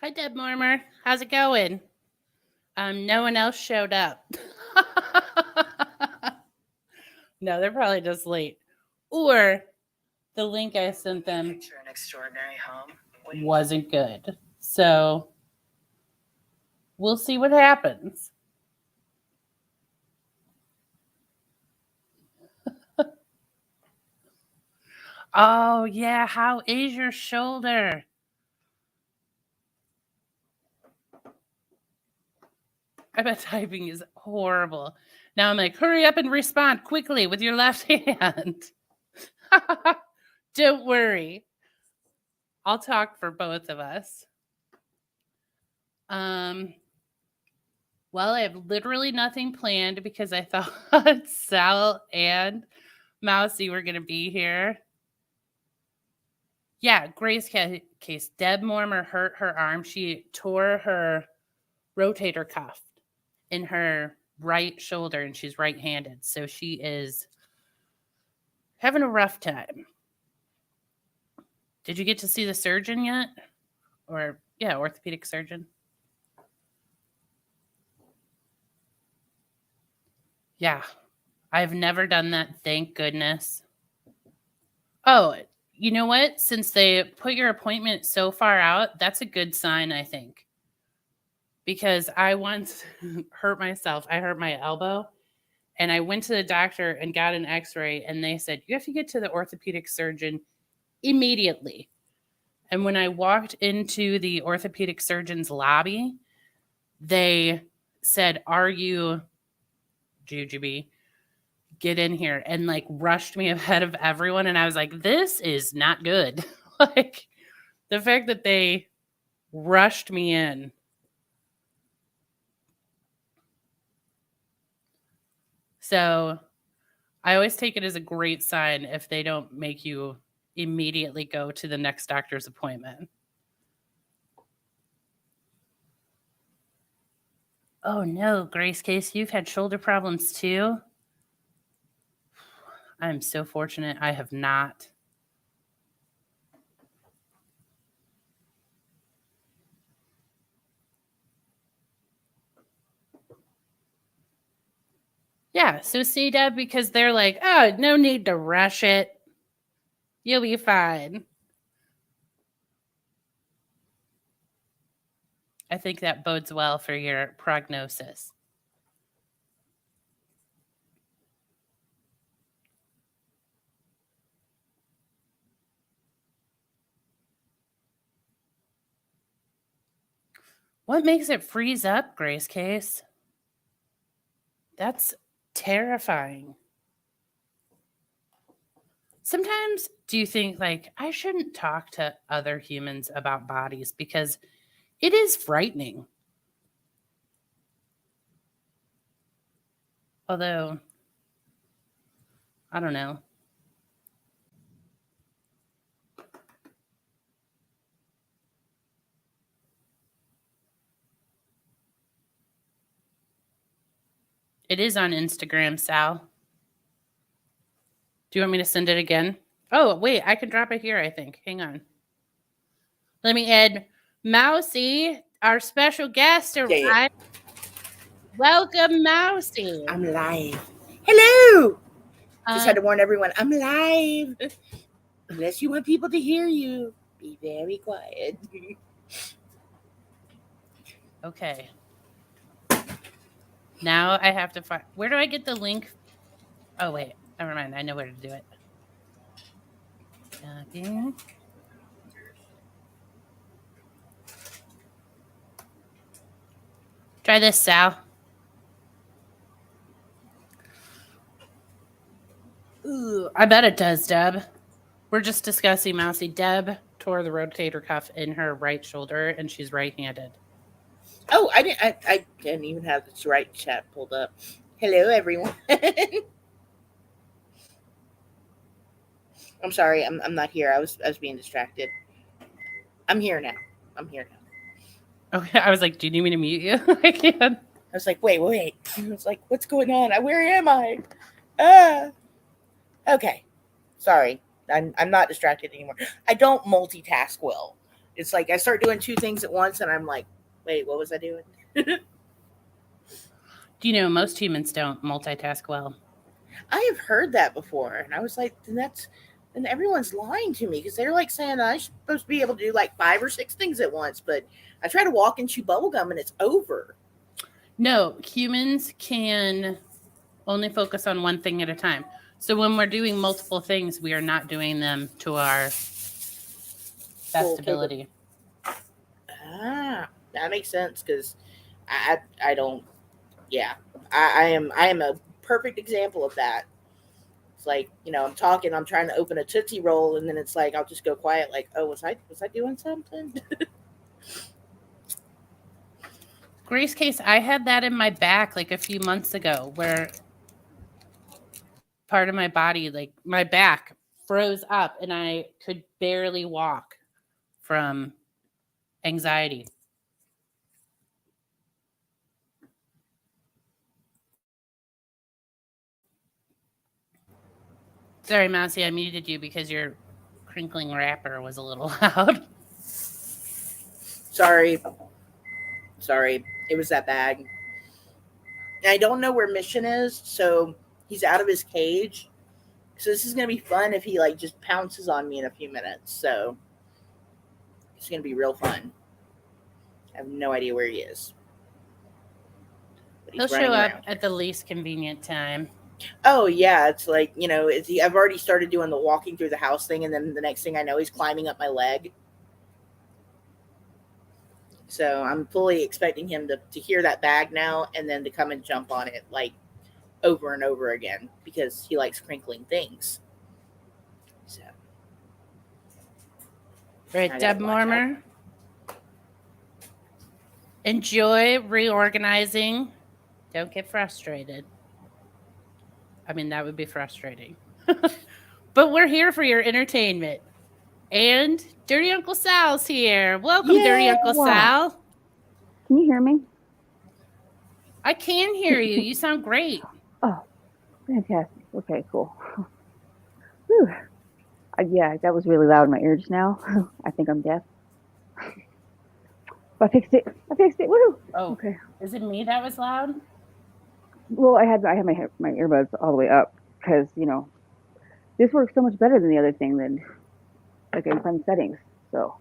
Hi, Deb Mormer. How's it going? No one else showed up. No, they're probably just late. Or the link I sent them Picture an extraordinary home. wasn't good. So we'll see what happens. Oh, yeah. How is your shoulder? I bet typing is horrible. Now I'm like, hurry up and respond quickly with your left hand. Don't worry. I'll talk for both of us. Well, I have literally nothing planned because I thought Sal and Mousy were going to be here. Yeah, Grace case. Deb Mormer hurt her arm. She tore her rotator cuff in her right shoulder, and she's right-handed. So she is having a rough time. Did you get to see the surgeon yet? Or, yeah, orthopedic surgeon. Yeah, I've never done that, thank goodness. Oh, you know what? Since they put your appointment so far out, that's a good sign, I think. Because I once hurt myself. I hurt my elbow, and I went to the doctor and got an x-ray, and they said, you have to get to the orthopedic surgeon immediately. And when I walked into the orthopedic surgeon's lobby, they said, are you Jujubee? Get in here, and like rushed me ahead of everyone. And I was like, this is not good. Like the fact that they rushed me in. So I always take it as a great sign if they don't make you immediately go to the next doctor's appointment. Oh no, Grace Case, you've had shoulder problems too? I'm so fortunate I have not. Yeah, so see, Deb, because they're like, oh, no need to rush it. You'll be fine. I think that bodes well for your prognosis. What makes it freeze up, Grace Case? That's terrifying. Sometimes do you think, like, I shouldn't talk to other humans about bodies because it is frightening. Although, I don't know. It is on Instagram, Sal. Do you want me to send it again? Oh, wait, I can drop it here, I think. Hang on. Let me add Mousy, our special guest, arrived. Yeah. Welcome, Mousy. I'm live. Hello. Just had to warn everyone, I'm live. Unless you want people to hear you, be very quiet. Okay. Now I have to find. Where do I get the link? Oh, wait. Never mind. I know where to do it. Okay. Try this, Sal. Ooh, I bet it does, Deb. We're just discussing Mousy. Deb tore the rotator cuff in her right shoulder, and she's right-handed. Oh, I didn't even have this right chat pulled up. Hello, everyone. I'm sorry, I'm not here. I was being distracted. I'm here now. Okay, I was like, do you need me to mute you? I can't. I was like, wait. I was like, what's going on? Where am I? Okay. Sorry. I'm not distracted anymore. I don't multitask well. It's like I start doing 2 things at once, and I'm like, wait, what was I doing? Do you know most humans don't multitask well? I have heard that before, and I was like, then everyone's lying to me because they're like saying I'm supposed to be able to do like 5 or 6 things at once, but I try to walk and chew bubble gum, and it's over. No, humans can only focus on one thing at a time. So when we're doing multiple things, we are not doing them to our best ability. That makes sense because I don't. Yeah, I am a perfect example of that. It's like, I'm talking, I'm trying to open a Tootsie Roll, and then it's like I'll just go quiet, like, oh, was I doing something? Grace Case, I had that in my back like a few months ago where part of my body, like my back, froze up and I could barely walk from anxiety. Sorry, Mousy, I muted you because your crinkling wrapper was a little loud. Sorry. It was that bag. And I don't know where Mission is, so he's out of his cage. So this is gonna be fun if he like just pounces on me in a few minutes. So it's gonna be real fun. I have no idea where he is. He'll show up at the least convenient time. Oh yeah, it's like, I've already started doing the walking through the house thing, and then the next thing I know, he's climbing up my leg. So I'm fully expecting him to hear that bag now, and then to come and jump on it like over and over again because he likes crinkling things. So, right, Deb Mormer. Enjoy reorganizing. Don't get frustrated. I mean, that would be frustrating. But we're here for your entertainment. And Dirty Uncle Sal's here. Welcome, Yay! Dirty Uncle Sal. Can you hear me? I can hear you. You sound great. Oh, fantastic. Okay, cool. Whew. Yeah, that was really loud in my ear just now. I think I'm deaf. I fixed it. Woo! Oh, okay. Is it me that was loud? Well, I had my earbuds all the way up because this works so much better than the other thing. Than like I can find settings. So,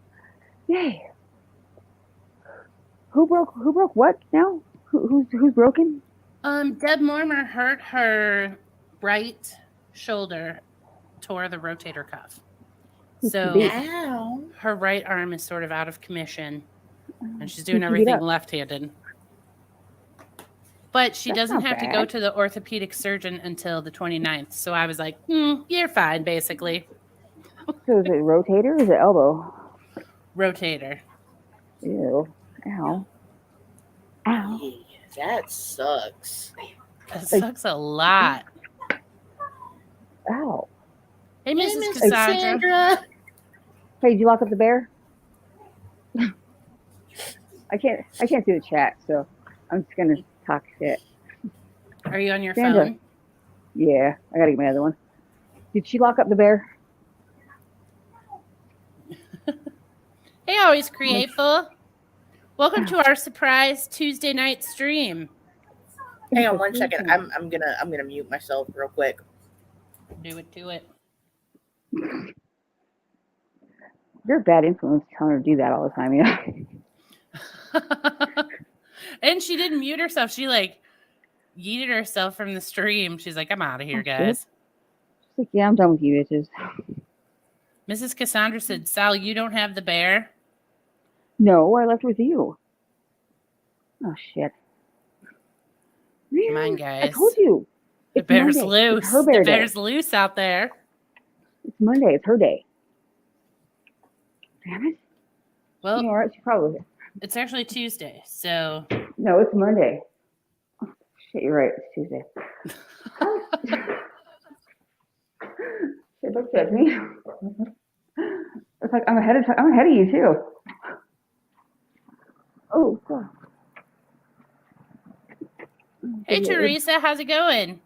yay! Who broke what now? Who's broken? Deb Mormer hurt her right shoulder, tore the rotator cuff. So her right arm is sort of out of commission, and she's doing everything left-handed. But she doesn't have to go to the orthopedic surgeon until the 29th. So I was like, you're fine, basically. So is it rotator or is it elbow? Rotator. Ew. Ow. Ow. That sucks. That sucks a lot. Ow. Hey, Mrs. Cassandra. Hey, did you lock up the bear? I can't see the chat, so I'm just gonna talk shit. Are you on your phone? Yeah, I gotta get my other one. Did she lock up the bear? Hey, always createful. Welcome to our surprise Tuesday night stream. Hang on 1 second. I'm gonna mute myself real quick. Do it. You're a bad influence telling her to do that all the time, And she didn't mute herself. She yeeted herself from the stream. She's like, I'm out of here, guys. She's like, yeah, I'm done with you bitches. Mrs. Cassandra said, Sal, you don't have the bear? No, I left with you. Oh, shit. Come on, guys. I told you. The bear's loose. The bear's loose out there. It's Monday. It's her day. Damn it. Well, all right, she probably. It's actually Tuesday, so. No, it's Monday. Oh, shit, you're right. It's Tuesday. Shit, don't judge me. It's like I'm ahead of you too. Oh, God. Hey, Teresa, how's it going?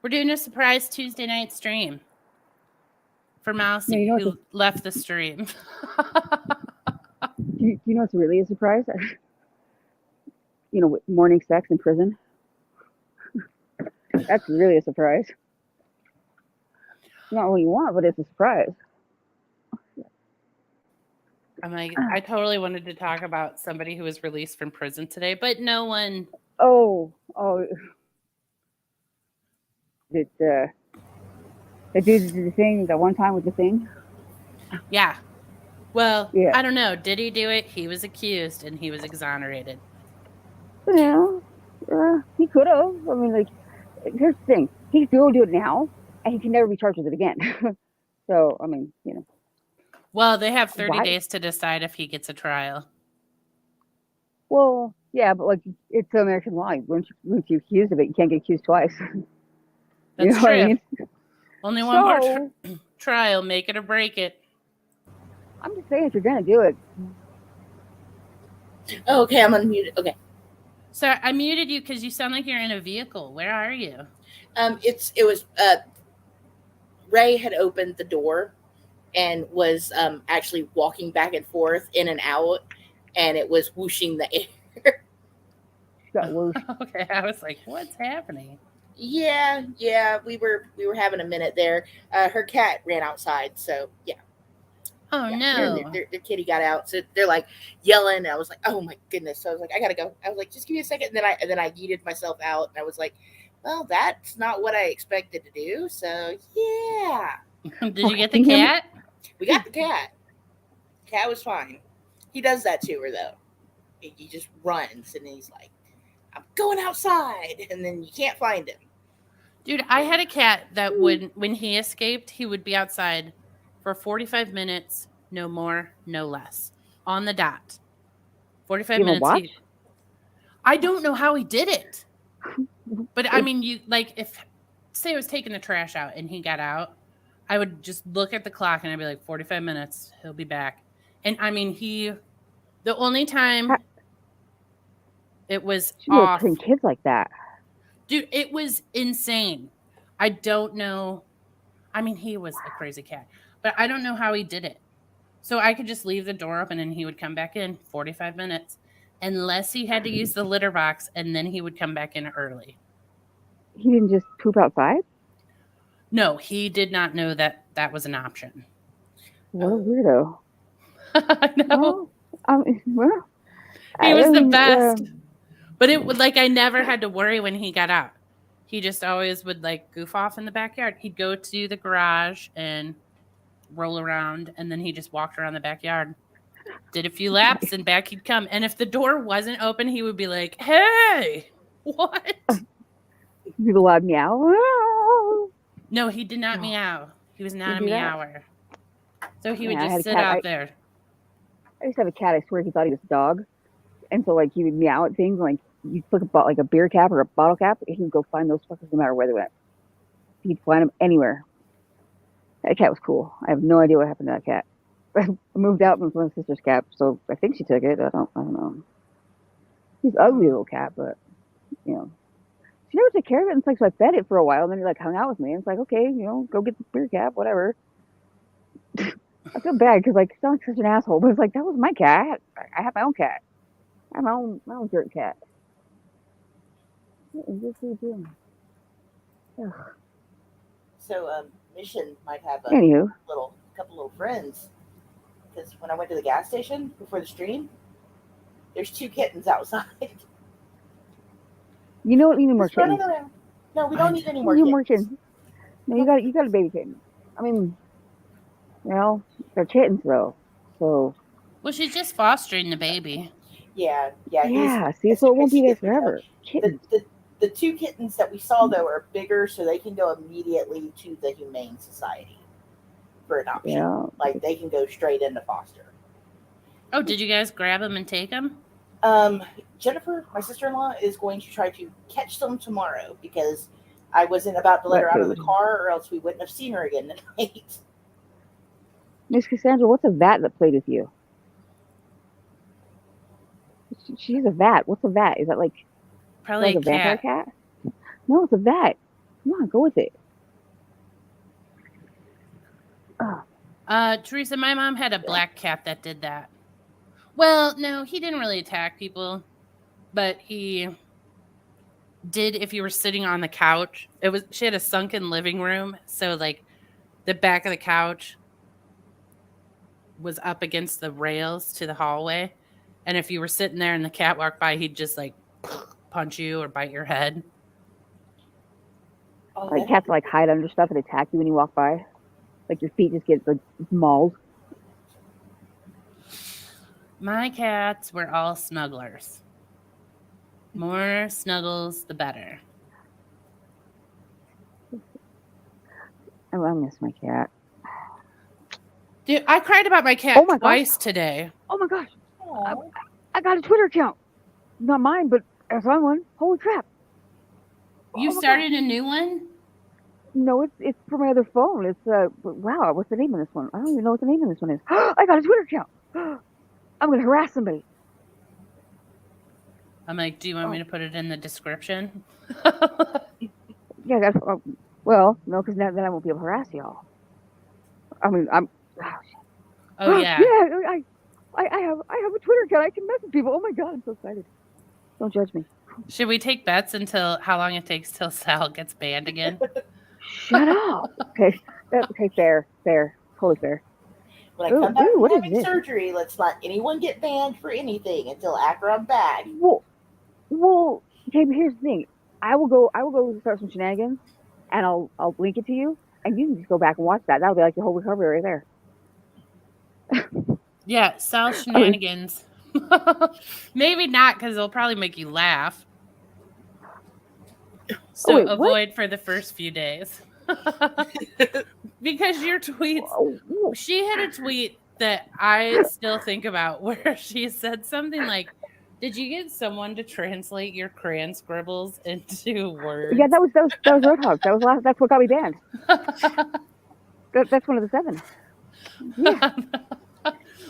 We're doing a surprise Tuesday night stream for Mousy, Yeah, you know who left the stream. Do you know what's really a surprise? Morning sex in prison. That's really a surprise. Not what you want, but it's a surprise. I'm like, I totally wanted to talk about somebody who was released from prison today, but no one. Oh. Did the dude did the thing that one time with the thing? Yeah. Well, Yeah. I don't know. Did he do it? He was accused and he was exonerated. Yeah. He could have. I mean, like, here's the thing. He can still do it now, and he can never be charged with it again. So, I mean, Well, they have 30 Why? days to decide if he gets a trial. Well, yeah, but like, it's American law. Once you're accused of it, you can't get accused twice. That's What true. I mean? Only one more trial, make it or break it. I'm just saying, if you're gonna do it. Oh, okay, I'm unmuted. Okay. So I muted you because you sound like you're in a vehicle. Where are you? It was Ray had opened the door and was actually walking back and forth in and out, and it was whooshing the air. Got worse. Okay, I was like, what's happening? Yeah, we were having a minute there. Her cat ran outside, so yeah. Oh yeah, no! their kitty got out, so they're like yelling. And I was like, oh my goodness! So I was like, I gotta go. I was like, just give me a second. And then I yeeted myself out, and I was like, well, that's not what I expected to do. So yeah. Did you get the cat? We got the cat. Cat was fine. He does that to her though. He just runs and he's like, I'm going outside, and then you can't find him. Dude, I had a cat that when he escaped, he would be outside for 45 minutes, no more, no less, on the dot. 45 minutes. I don't know how he did it. But I mean, you like, if say I was taking the trash out and he got out, I would just look at the clock and I'd be like, 45 minutes, he'll be back. And I mean, the only time it was off. Treating kids like that. Dude, it was insane. I don't know. I mean, he was a crazy cat, but I don't know how he did it. So I could just leave the door open and he would come back in 45 minutes, unless he had to use the litter box, and then he would come back in early. He didn't just poop outside? No, he did not know that that was an option. What a weirdo. I know. Well, he was the best. But it would, like, I never had to worry when he got out. He just always would, like, goof off in the backyard. He'd go to the garage and roll around, and then he just walked around the backyard. Did a few laps, and back he'd come. And if the door wasn't open, he would be like, hey, what? Do the loud meow? No, he did not meow. He was not a meower. So he would just sit out there. I used to have a cat. I swear he thought he was a dog. And so, like, he would meow at things. Like, you'd flick a beer cap or a bottle cap, and he would go find those fuckers no matter where they went. He'd find them anywhere. That cat was cool. I have no idea what happened to that cat. I moved out with my sister's cat, so I think she took it. I don't know. He's an ugly little cat, but, she never took care of it. And it's like, so I fed it for a while, and then he, like, hung out with me. And it's like, okay, go get the beer cap, whatever. I feel bad because, like, I sound like such an asshole, but it's like, that was my cat. I have my own cat. I have my own dirt cat. What is this we doing? Ugh. So, Mission might have a couple little friends. Because when I went to the gas station before the stream, there's 2 kittens outside. You don't need any more kittens. No, we don't need any more kittens. No, you got a baby kitten. I mean, they're kittens though. So. Well, she's just fostering the baby. Yeah. See, so it won't be there forever. The 2 kittens that we saw though are bigger, so they can go immediately to the Humane Society for adoption. Yeah. Like they can go straight into foster. Oh, did you guys grab them and take them? Jennifer, my sister-in-law, is going to try to catch them tomorrow because I wasn't about to let her out of the car, or else we wouldn't have seen her again tonight. Miss Cassandra, what's a vat that played with you? She has a vat. What's a vat? Is that like probably a vampire cat? No, it's a vat. Come on, go with it. Teresa, my mom had a black cat that did that. Well, no, he didn't really attack people, but he did if you were sitting on the couch. She had a sunken living room, so like the back of the couch was up against the rails to the hallway, and if you were sitting there and the cat walked by, he'd just like punch you or bite your head. Like cats like hide under stuff and attack you when you walk by. Like your feet just get like mauled. My cats were all snugglers. More snuggles, the better. Oh, I miss my cat. Dude, I cried about my cat twice today. Oh my gosh. I got a Twitter account. Not mine, but I found one. Holy crap. You started a new one? No, it's for my other phone. It's wow, what's the name of this one? I don't even know what the name of this one is. I got a Twitter account. I'm gonna harass somebody. I'm like, do you want me to put it in the description? Yeah, that's well, no, because then I won't be able to harass y'all. I mean, Oh yeah. Yeah, I have a Twitter account. I can message people. Oh my god, I'm so excited. Don't judge me. Should we take bets until how long it takes till Sal gets banned again? Shut up. Okay. Okay, fair. Totally fair. When I come back from having surgery, let's not anyone get banned for anything until after I'm back. Well, okay, but here's the thing. I will go start some shenanigans, and I'll link it to you, and you can just go back and watch that. That'll be like the whole recovery right there. Yeah, Sal shenanigans. Maybe not, because it'll probably make you laugh. So avoid for the first few days. Because your tweets, she had a tweet that I still think about where she said something like, did you get someone to translate your crayon scribbles into words? Yeah, that was Roadhog. That's what got me banned. That's one of the 7. Yeah.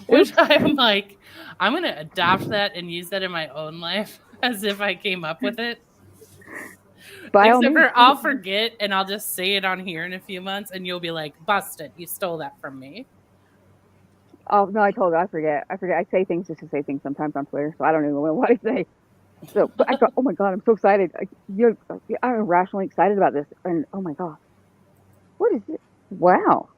Which I'm like, I'm going to adopt that and use that in my own life as if I came up with it. Except for I'll forget and I'll just say it on here in a few months and you'll be like, busted, you stole that from me. Oh, no, I told you, I forget. I say things just to say things sometimes on Twitter, so I don't even know what I say. So, but I thought, oh my god, I'm so excited. I'm irrationally excited about this. And oh my god. What is it? Wow.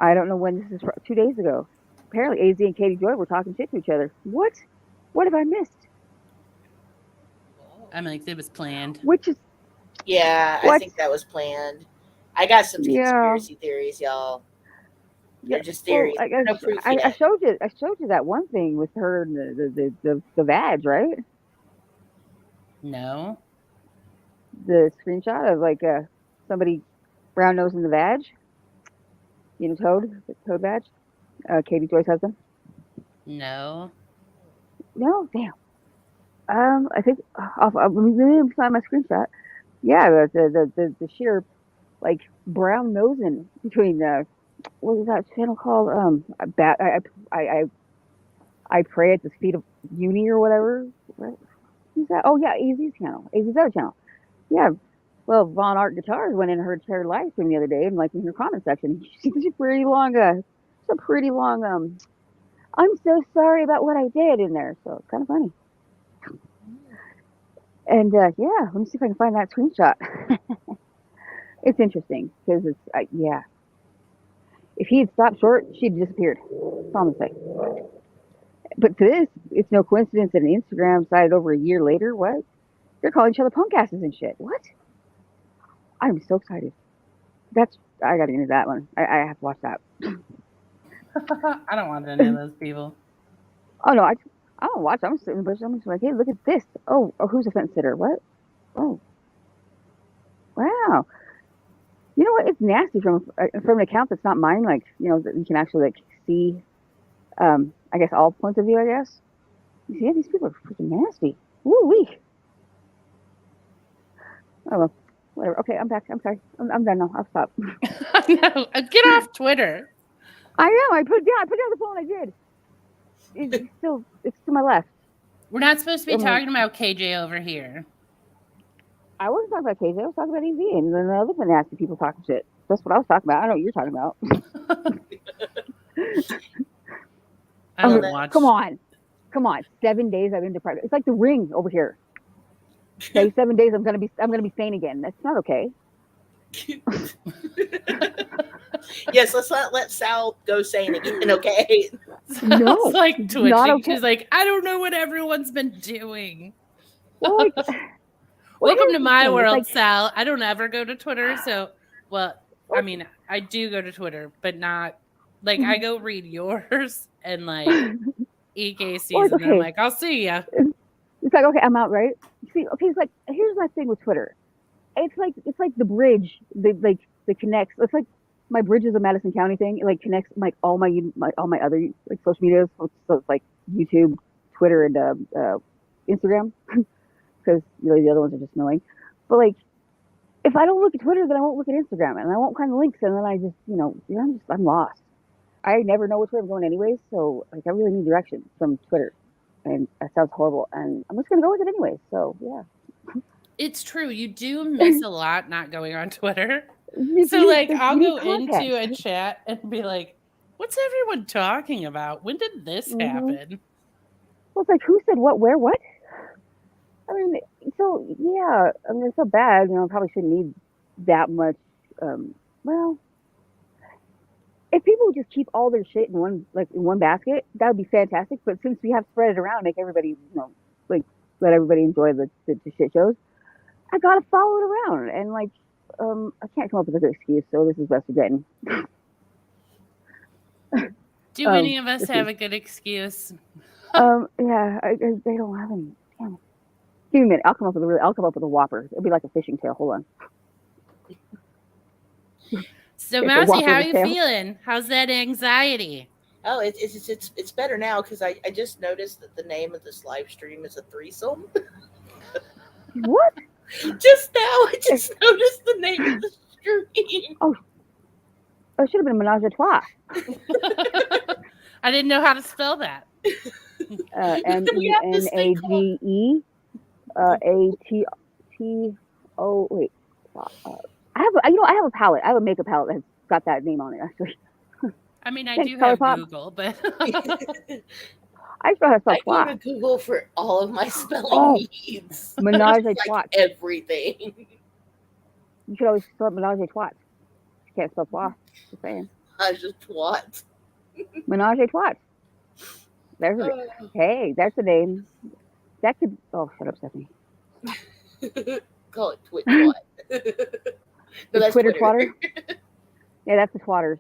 I don't know when this is. 2 days ago. Apparently, AZ and Katie Joy were talking shit to each other. What? What have I missed? I'm like, it was planned. Which is. Yeah, I think that was planned. I got some conspiracy theories, y'all. They're just theories. Well, no proof I yet. showed you that one thing with her and the vag, right? No. The screenshot of like somebody brown nose in the vag. You know, Toad vag. Katie Joy's husband. No. No, damn. I think let me find my screenshot. Yeah, the sheer like brown nosing between what was that channel called? I pray at the speed of uni or whatever. What is that? Oh yeah, AZ's channel, AZ's other channel. Yeah. Well, Von Art Guitars went in her live stream the other day, and like in her comment section, she's a pretty long. I'm so sorry about what I did in there. So it's kind of funny. And yeah, let me see if I can find that screenshot. It's interesting because it's yeah. If he had stopped short, she'd disappeared. That's all I'm gonna say. But to this, it's no coincidence that an Instagram decided over a year later, what? They're calling each other punk asses and shit. What? I'm so excited. I gotta get into that one. I have to watch that. I don't want any of those people. Oh no, I don't watch. I'm sitting in the bush. I'm just like, hey, look at this. Oh, who's a fence sitter? What? Oh, wow. You know what? It's nasty from an account that's not mine. Like, you know, that you can actually like see. I guess all points of view. I guess. You see, these people are freaking nasty. Woo wee. Oh well, whatever. Okay, I'm back. I'm sorry. I'm done now. I'll stop. No, get off Twitter. I know. I put it down. I put down the phone. I did. It's to my left. We're not supposed to be talking about KJ over here. I wasn't talking about KJ. I was talking about EZ and then the other nasty people talking shit. That's what I was talking about. I know what you're talking about. I don't watch. Come on. 7 days I've been deprived. It's like the Ring over here. Okay, 7 days I'm gonna be sane again. That's not okay. Yes, let's not let Sal go sane again, okay? No, It's like not twitching. okay. She's like, I don't know what everyone's been doing. Well, like, Welcome to here's the my thing. It's world, like, Sal. I don't ever go to Twitter, so I mean, I do go to Twitter, but not like I go read yours and like EKC's, well, and then I'm okay. like, I'll see ya. It's like, okay, I'm out, right? See, okay, it's like, here's my thing with Twitter. It's like the bridge that connects. It's like my Bridge is a Madison County thing. It like connects like all my other like social medias. So it's like YouTube, Twitter, and Instagram, because the other ones are just annoying. But like, if I don't look at Twitter, then I won't look at Instagram, and I won't find the links, and then I just I'm lost. I never know which way I'm going anyways. So like, I really need direction from Twitter, and that sounds horrible. And I'm just gonna go with it anyways. So yeah. It's true. You do miss a lot not going on Twitter. You So like, need I'll go context. into a chat and be like, what's everyone talking about? When did this happen? Well, it's like, who said what, where, what? I mean, so yeah, I mean, it's so bad. I probably shouldn't need that much. Well, if people would just keep all their shit in one basket, that would be fantastic. But since we have to spread it around, make everybody, like, let everybody enjoy the shit shows, I gotta follow it around. And like, I can't come up with a good excuse, so this is best again. Do any of us have a good excuse? Yeah, I don't have any. Damn it. Give me a minute. I'll come up with a whopper. It'll be like a fishing tail. Hold on. So, Mousy, how are you feeling? How's that anxiety? Oh, it's better now because I just noticed that the name of this live stream is a threesome. What? Just now, I just noticed the name of the stream. Oh, it should have been Menage a Trois. I didn't know how to spell that. MENAGE ATTO. Wait, I have a palette. I have a makeup palette that's got that name on it. Actually, I mean, I do have Google, but I still have I go to Google for all of my spelling needs. Menage a Trois. Everything. You should always spell Menage a Trois. You can't spell Trois. Just saying. Menage a Trois. Menage a Trois. Hey, that's the name. That could. Oh, shut up, Stephanie. Call it Twit Twat. No, that's Twitter Twatter. Yeah, that's the Twatters.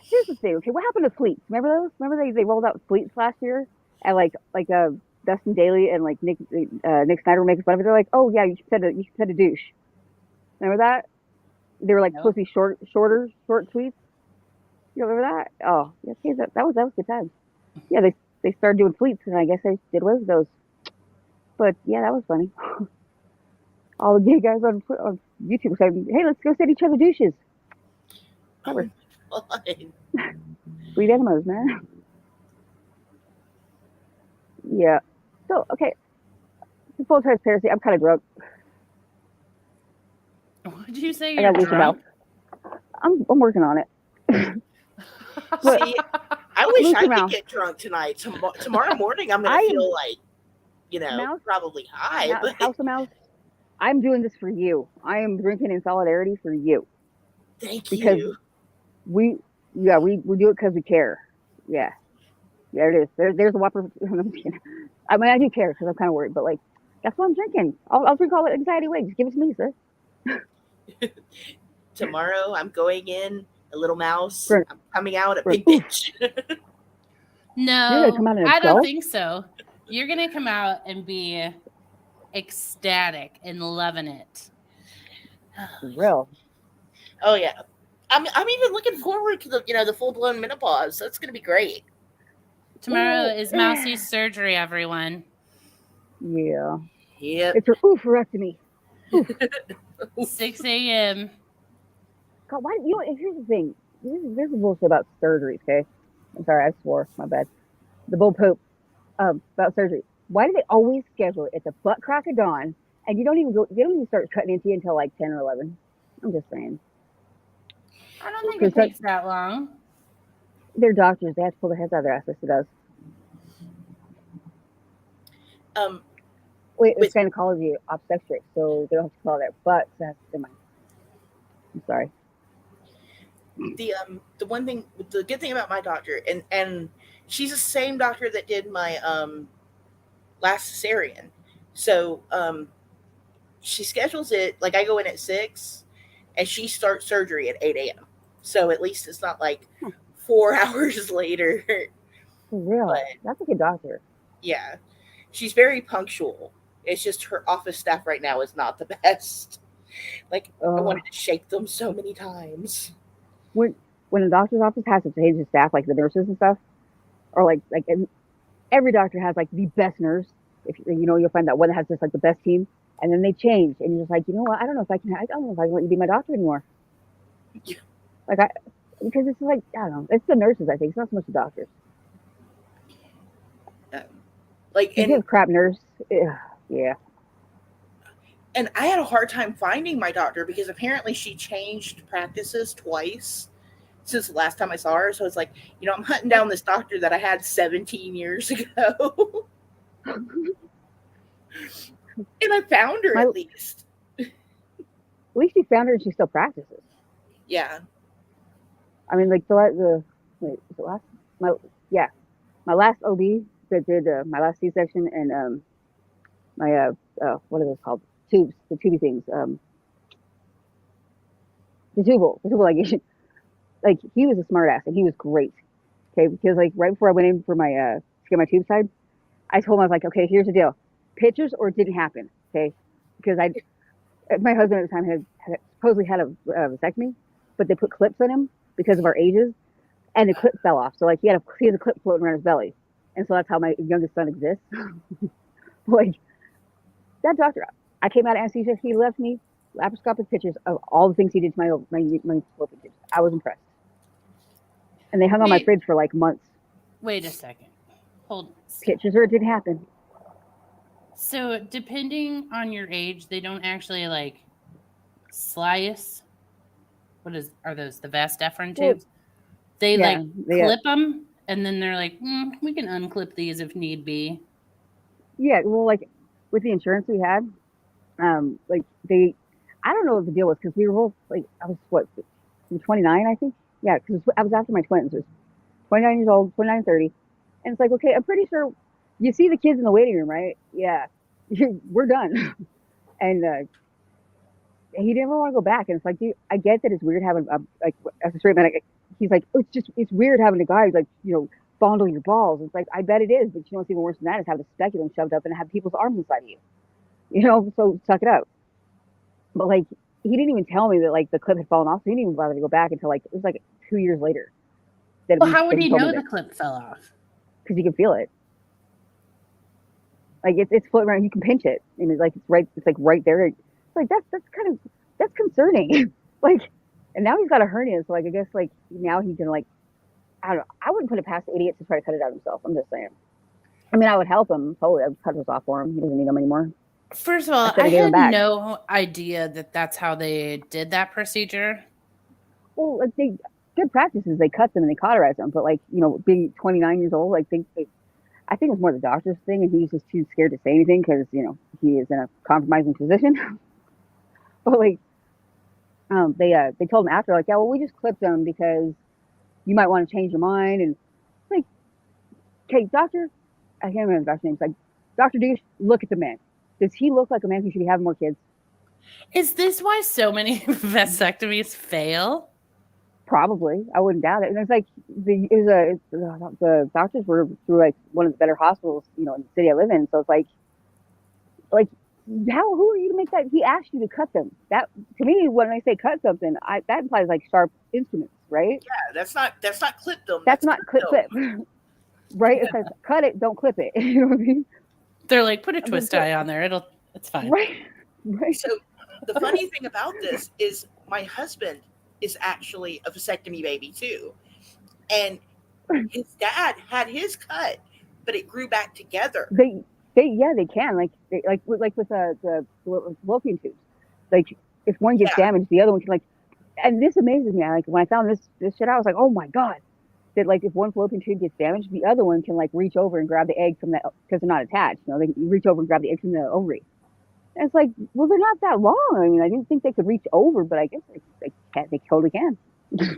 Here's the thing. Okay, what happened to Fleets? Remember those? Remember they rolled out Fleets last year, and like Dustin Daly and like Nick Snyder were making fun of it. They're like, oh yeah, you said a douche. Remember that? They were like supposed to be short tweets. You remember that? Oh, yeah, okay, that was good times. Yeah, they started doing Fleets, and I guess they did away with those. But yeah, that was funny. All the gay guys on YouTube saying, "Hey, let's go send each other douches." Cover. Sweet enemas, man. Yeah. So okay. Full transparency, I'm kind of drunk. What did you say? You're drunk? I'm working on it. See, I wish I could get drunk tonight. Tomorrow morning, I'm gonna feel like, probably high. House of Mouse. I'm doing this for you. I am drinking in solidarity for you. Thank you. Because we do it because we care. Yeah. There it is. There's a whopper. I mean, I do care because I'm kind of worried, but like, that's what I'm drinking. I'll drink all the anxiety away. Just give it to me, sir. Tomorrow, I'm going in a little mouse. I'm coming out a big bitch. No, I don't think so. You're gonna come out and be ecstatic and loving it. Real. Oh yeah, I'm even looking forward to the full blown menopause. That's gonna be great. Tomorrow is Mousie's surgery, everyone. Yeah. Yep. It's her oophorectomy. 6 a.m. God, why? Here's the thing. There's a bullshit about surgeries. Okay, I'm sorry, I swore. My bad. The bull poop about surgery. Why do they always schedule it at the butt crack of dawn, and you don't even start cutting into you until like 10 or 11? I'm just saying. I don't think it takes that long. They're doctors. They have to pull their heads out of their asses. It does. Wait, it's gynecology obstetrics, so they don't have to call that. But that's never mind. I'm sorry. The one thing, the good thing about my doctor, and she's the same doctor that did my last cesarean. So she schedules it like I go in at 6, and she starts surgery at 8 a.m. So at least it's not like 4 hours later. For real, but, that's a good doctor. Yeah, she's very punctual. It's just her office staff right now is not the best. Like I wanted to shake them so many times. When a doctor's office has to change the staff, like the nurses and stuff, or like every doctor has like the best nurse. If you know, you'll find that one that has just like the best team, and then they change, and you're just like, you know what? I don't know if I can let you be my doctor anymore. Yeah. Because it's like, I don't know, it's the nurses. I think it's not so much the doctors. Like, you have crap nurse. Yeah. And I had a hard time finding my doctor because apparently she changed practices twice since the last time I saw her. So it's like, you know, I'm hunting down this doctor that I had 17 years ago. And I found her at least. At least you found her and she still practices. Yeah. I mean, like my last OB that did my last C-section and my what are those called? Tubes, the tubey things, the tubal ligation. Like, he was a smart ass and he was great. Okay, because like right before I went in for my to get my tube side, I told him, I was like, okay, here's the deal: pictures or it didn't happen. Okay, because my husband at the time had supposedly had a vasectomy, but they put clips on him because of our ages, and the clip fell off. So like he has a clip floating around his belly, and so that's how my youngest son exists. Like, that doctor, I came out of anesthesia. He left me laparoscopic pictures of all the things he did to my fallopian tubes. I was impressed, and they hung on my fridge for like months. Wait a second. Hold on. Pictures or it didn't happen. So depending on your age, they don't actually like slice. Are those the vas deferens tubes? They clip them, and then they're like, we can unclip these if need be. Yeah, well, like with the insurance we had, like I don't know what the deal was, because we were both like, I was 29, I think. Yeah, because I was after my twins. It was 29 years old, 29, 30. And it's like, okay, I'm pretty sure you see the kids in the waiting room, right? Yeah, we're done. And he didn't want to go back. And it's like, dude, I get that it's weird having like as a straight man. He's like, it's weird having a guy like, you know, fondle your balls. It's like, I bet it is, but you know what's even worse than that is having a speculum shoved up and have people's arms inside of you. You know, so suck it up. But like, he didn't even tell me that like the clip had fallen off. So he didn't even bother to go back until like it was like 2 years later. Well, how would he know the clip fell off? Because you can feel it. Like it's floating around. You can pinch it, and it's like right there. It's like that's concerning. Like, and now he's got a hernia, so like I guess like now he can like, I don't know. I wouldn't put it past the idiot to try to cut it out himself. I'm just saying. I mean, I would help him totally. I'd cut those off for him. He doesn't need them anymore. First of all, I had no idea that that's how they did that procedure. Well, like good practices, they cut them and they cauterize them. But like, you know, being 29 years old, I think it's more the doctor's thing, and he's just too scared to say anything because, you know, he is in a compromising position. But like, they told him after, like, yeah, well, we just clipped him because you might want to change your mind. And like, okay, doctor, I can't remember the doctor's name. It's like, Dr. Douche, look at the man. Does he look like a man who should be having more kids? Is this why so many vasectomies fail? Probably. I wouldn't doubt it. And it's like the doctors were through like one of the better hospitals, you know, in the city I live in. So it's like who are you to make that? He asked you to cut them. That, to me, when I say cut something, that implies like sharp instruments, right? Yeah, that's not clip them. That's not clip. Right? Yeah. It says cut it, don't clip it. You know what I mean? They're like, put a twist tie on there. It's fine. Right. So the funny thing about this is my husband is actually a vasectomy baby too. And his dad had his cut, but it grew back together. They can. Like with the fallopian tubes. Like if one gets damaged, the other one can like And this amazes me. Like when I found this shit out, I was like, oh my god. That like if one fallopian tube gets damaged, the other one can like reach over and grab the egg from that because they're not attached. They can reach over and grab the egg from the ovary. And it's like, well, they're not that long. I mean, I didn't think they could reach over, but I guess they can. They totally can. What I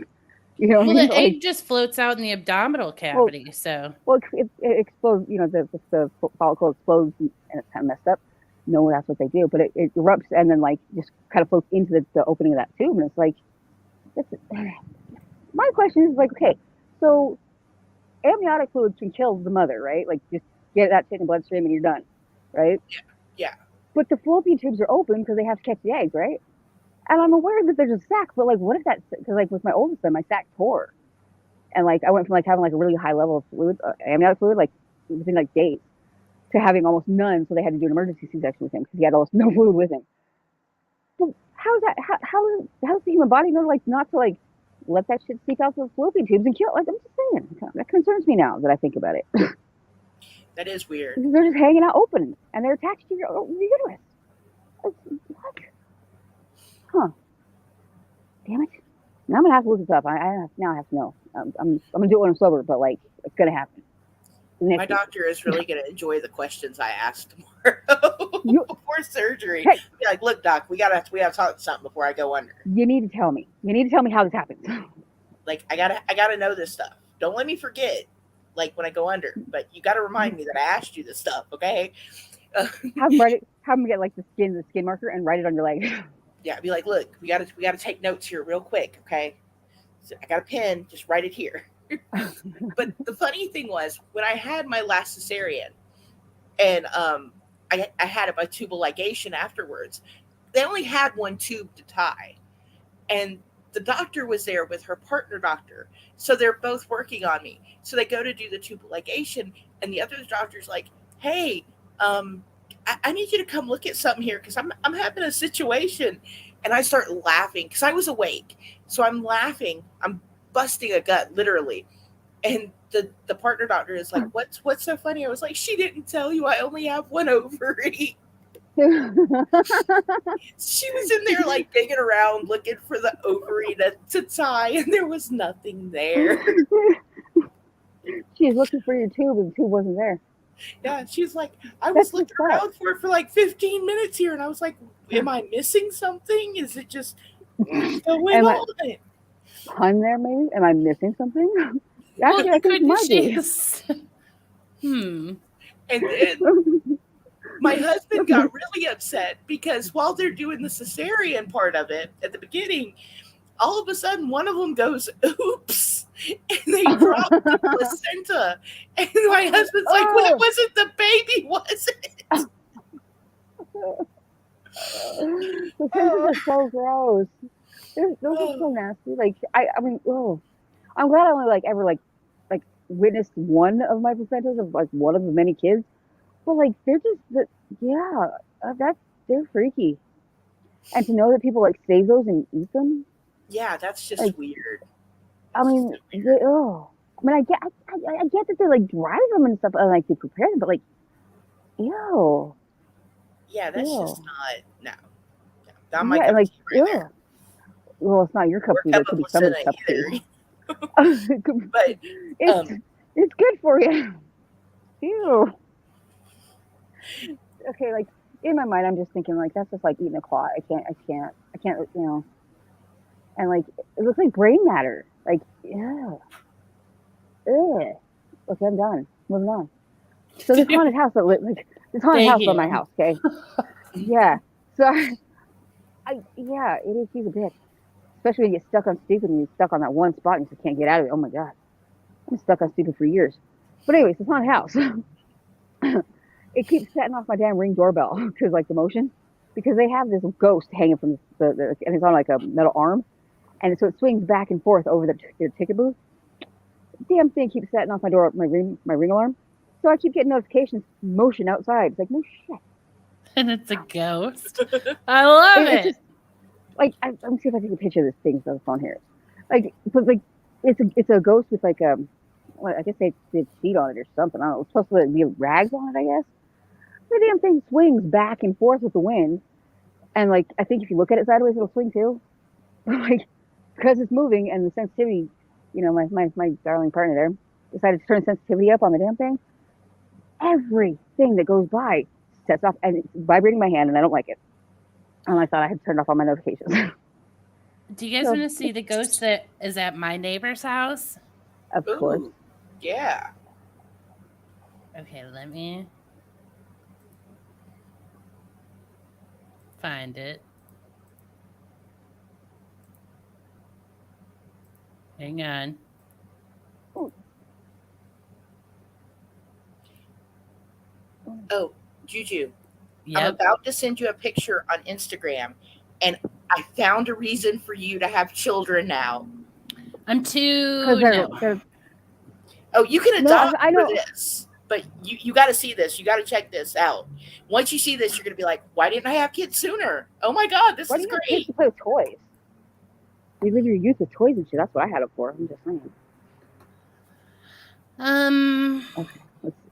Well, mean? the egg just floats out in the abdominal cavity, so. Well, it explodes. The follicle explodes and it's kind of messed up. No, that's what they do, but it erupts and then like just kind of floats into the opening of that tube, and it's like, my question is like, okay, so amniotic fluid can kill the mother, right? Like just get that shit in the bloodstream and you're done, right? Yeah. But the fallopian tubes are open because they have to catch the egg, right? And I'm aware that there's a sac, but like, what if that? Because like with my oldest son, my sac tore, and like I went from like having like a really high level of fluid, amniotic fluid, like within like days, to having almost none. So they had to do an emergency C-section with him because he had almost no fluid with him. But how's that? How's the human body know like not to like let that shit seep out those fallopian tubes and kill? Like I'm just saying, that concerns me now that I think about it. That is weird. They're just hanging out open and they're attached to your uterus. What? Huh? Damn it! Now I'm gonna have to look this up. Now I have to know. I'm gonna do it when I'm sober, but like it's gonna happen. My doctor is really going to enjoy the questions I ask tomorrow before surgery. Hey. Be like, look, doc, we gotta talk something before I go under. You need to tell me. You need to tell me how this happens. Like, I gotta know this stuff. Don't let me forget. Like when I go under, but you got to remind me that I asked you this stuff. Okay. Have them get like the skin marker and write it on your leg. Yeah, be like, look, we gotta take notes here real quick. Okay. So I got a pen. Just write it here. But the funny thing was when I had my last cesarean and I had it by tubal ligation afterwards, they only had one tube to tie, and the doctor was there with her partner doctor, so they're both working on me. So they go to do the tubal ligation, and the other doctor's like, hey, I need you to come look at something here because I'm having a situation. And I start laughing because I was awake, so I'm laughing. I'm busting a gut, literally. And the partner doctor is like, what's so funny? I was like, she didn't tell you I only have one ovary. She was in there like digging around looking for the ovary to tie, and there was nothing there. She's looking for your tube and the tube wasn't there. Yeah, she's like, I was looking around for it for like 15 minutes here, and I was like, am I missing something? Is it just going on? Pun there, maybe? Am I missing something? Actually, I think it might be. And then my husband got really upset because while they're doing the cesarean part of it at the beginning, all of a sudden one of them goes, oops, and they drop the placenta. And my husband's like, well, it wasn't the baby, was it? Placentas are so gross. Those are so nasty. Like, I mean, I'm glad I only like ever like witnessed one of my placentas of like one of the many kids. But like, they're just, they're freaky. And to know that people like save those and eat them. Yeah, that's just like, weird. I mean, I mean, I get that they like dry them and stuff, and like they prepare them, but like, ew. Yeah, that's just not not my cup like, right there. Well, it's not your cup either. It could be someone's cup too. But it's good for you. Ew. Okay, like in my mind, I'm just thinking like that's just like eating a clot. I can't, And like it looks like brain matter. Like, yeah. Ugh. Okay, I'm done. Moving on. So this haunted house this haunted house on my house, okay? Yeah. So it is, he's a bitch. Especially when you get stuck on stupid and you're stuck on that one spot and you just can't get out of it. Oh my god. I'm stuck on stupid for years. But anyways, it's haunted house. It keeps setting off my damn Ring doorbell because like the motion. Because they have this ghost hanging from the and it's on like a metal arm. And so it swings back and forth over their ticket booth. The damn thing keeps setting off my ring alarm. So I keep getting notifications, motion outside. It's like, no shit. And it's a ghost. I love it. Just, like, let me see if I take a picture of this thing so the phone here. Like, but like, it's a ghost with like I guess they did feet on it or something. I don't know. It's supposed to be rags on it, I guess. The damn thing swings back and forth with the wind. And like, I think if you look at it sideways, it'll swing too. Like, because it's moving and the sensitivity, my darling partner there decided to turn sensitivity up on the damn thing. Everything that goes by sets off, and it's vibrating my hand, and I don't like it. And I thought I had turned off all my notifications. Do you guys want to see the ghost that is at my neighbor's house? Of course. Ooh, yeah. Okay, let me find it. Hang on. Oh, Juju. Yep. I'm about to send you a picture on Instagram, and I found a reason for you to have children now. I'm too. They're, Oh, you can No, adopt I know. for this, but you got to see this. You got to check this out. Once you see this, you're going to be like, why didn't I have kids sooner? Oh my God, this why is do you have kids great. to play with toys? You live your youth with toys and shit. That's what I had it for. I'm just saying. Okay, let's see.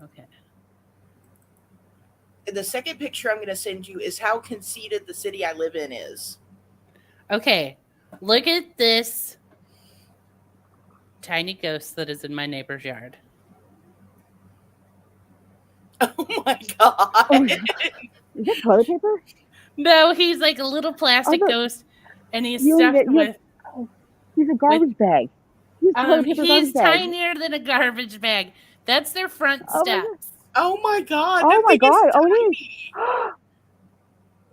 Okay. The second picture I'm going to send you is how conceited the city I live in is. Okay. Look at this tiny ghost that is in my neighbor's yard. Oh my God. Oh, is that toilet paper? No, he's like a little plastic Oh, ghost, and he's You stuffed get- you- with. He's a garbage bag. He's a toilet paper He's garbage bag. tinier than a garbage bag. That's their front Oh my steps. Oh my God. Oh that my thing is God. Oh, it is. tiny.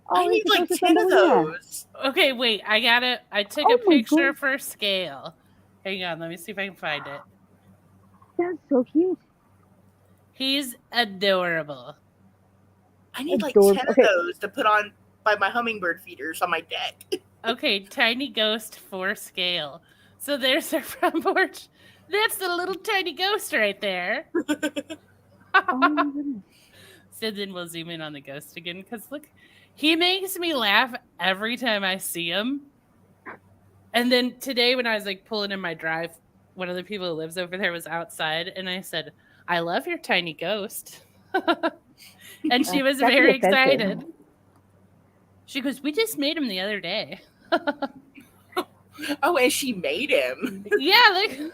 Oh, I it's need the like ghost 10 of Thumbelina. those. Okay, wait. I took Oh a my picture God. for scale. Hang on. Let me see if I can find it. That's so cute. He's adorable. I need like Adorable. 10 Okay. of those to put on by my hummingbird feeders on my deck. Okay, tiny ghost for scale. So there's our front porch. That's the little tiny ghost right there. Oh my goodness. So then we'll zoom in on the ghost again, because look, he makes me laugh every time I see him. And then today when I was like pulling in my drive, one of the people who lives over there was outside, and I said, I love your tiny ghost. And she was That's very offensive. excited. She goes, we just made him the other day. Oh, and she made him. Yeah, like It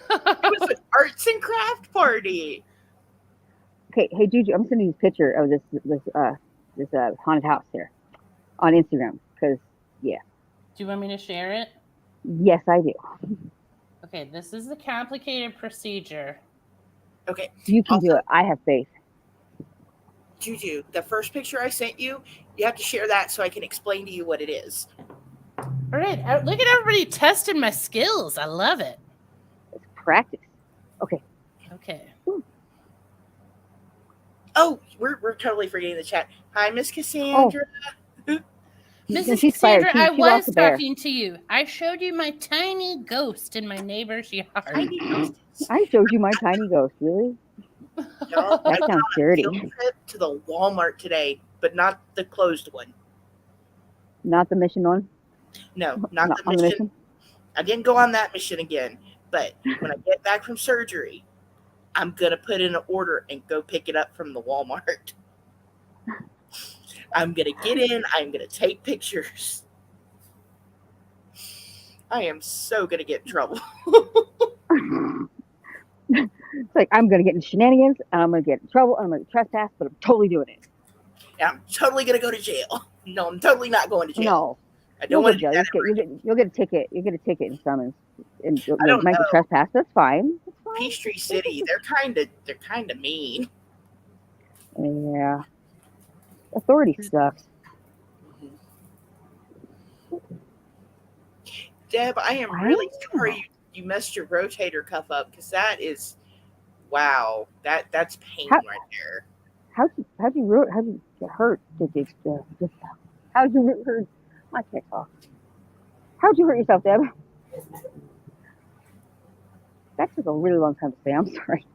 was an arts and craft party. Okay, hey Juju, I'm sending you a picture of this haunted house here on Instagram because Do you want me to share it? yes, I do. Okay, this is a complicated procedure. Okay, You can do Also- it. I have faith. Juju, the first picture I sent you, you have to share that so I can explain to you what it is. All right, look at everybody testing my skills. I love it. It's practice. Okay. Okay. Oh, we're totally forgetting the chat. Hi, Miss Cassandra. Mrs. She's fired. Cassandra, I She lost was the bear. talking to you. I showed you my tiny ghost in my neighbor's yard. Tiny ghosts. I showed you my tiny ghost. Really? Y'all, I That went sounds on a dirty. field trip to the Walmart today, but not the closed one. Not the mission one. No, not the on the mission. mission. I didn't go on that mission again. But when I get back from surgery, I'm gonna put in an order and go pick it up from the Walmart. I'm gonna get in. I'm gonna take pictures. I am so gonna get in trouble. It's like I'm gonna get in shenanigans and I'm gonna get in trouble and I'm gonna trespass, but I'm totally doing it. And I'm totally gonna go to jail. No, I'm totally not going to jail. No, I don't want to do that. You'll get a ticket. You'll get a ticket and summons. And you I don't might be know. trespass. That's fine. That's fine. Peachtree City, they're kind of mean. Yeah. Authority sucks. Deb, I am really sorry you messed your rotator cuff up because that is, wow, that's pain right there. How'd you get hurt? How'd you hurt? I can't talk. How'd you hurt yourself, Deb? That took a really long time to say. I'm sorry.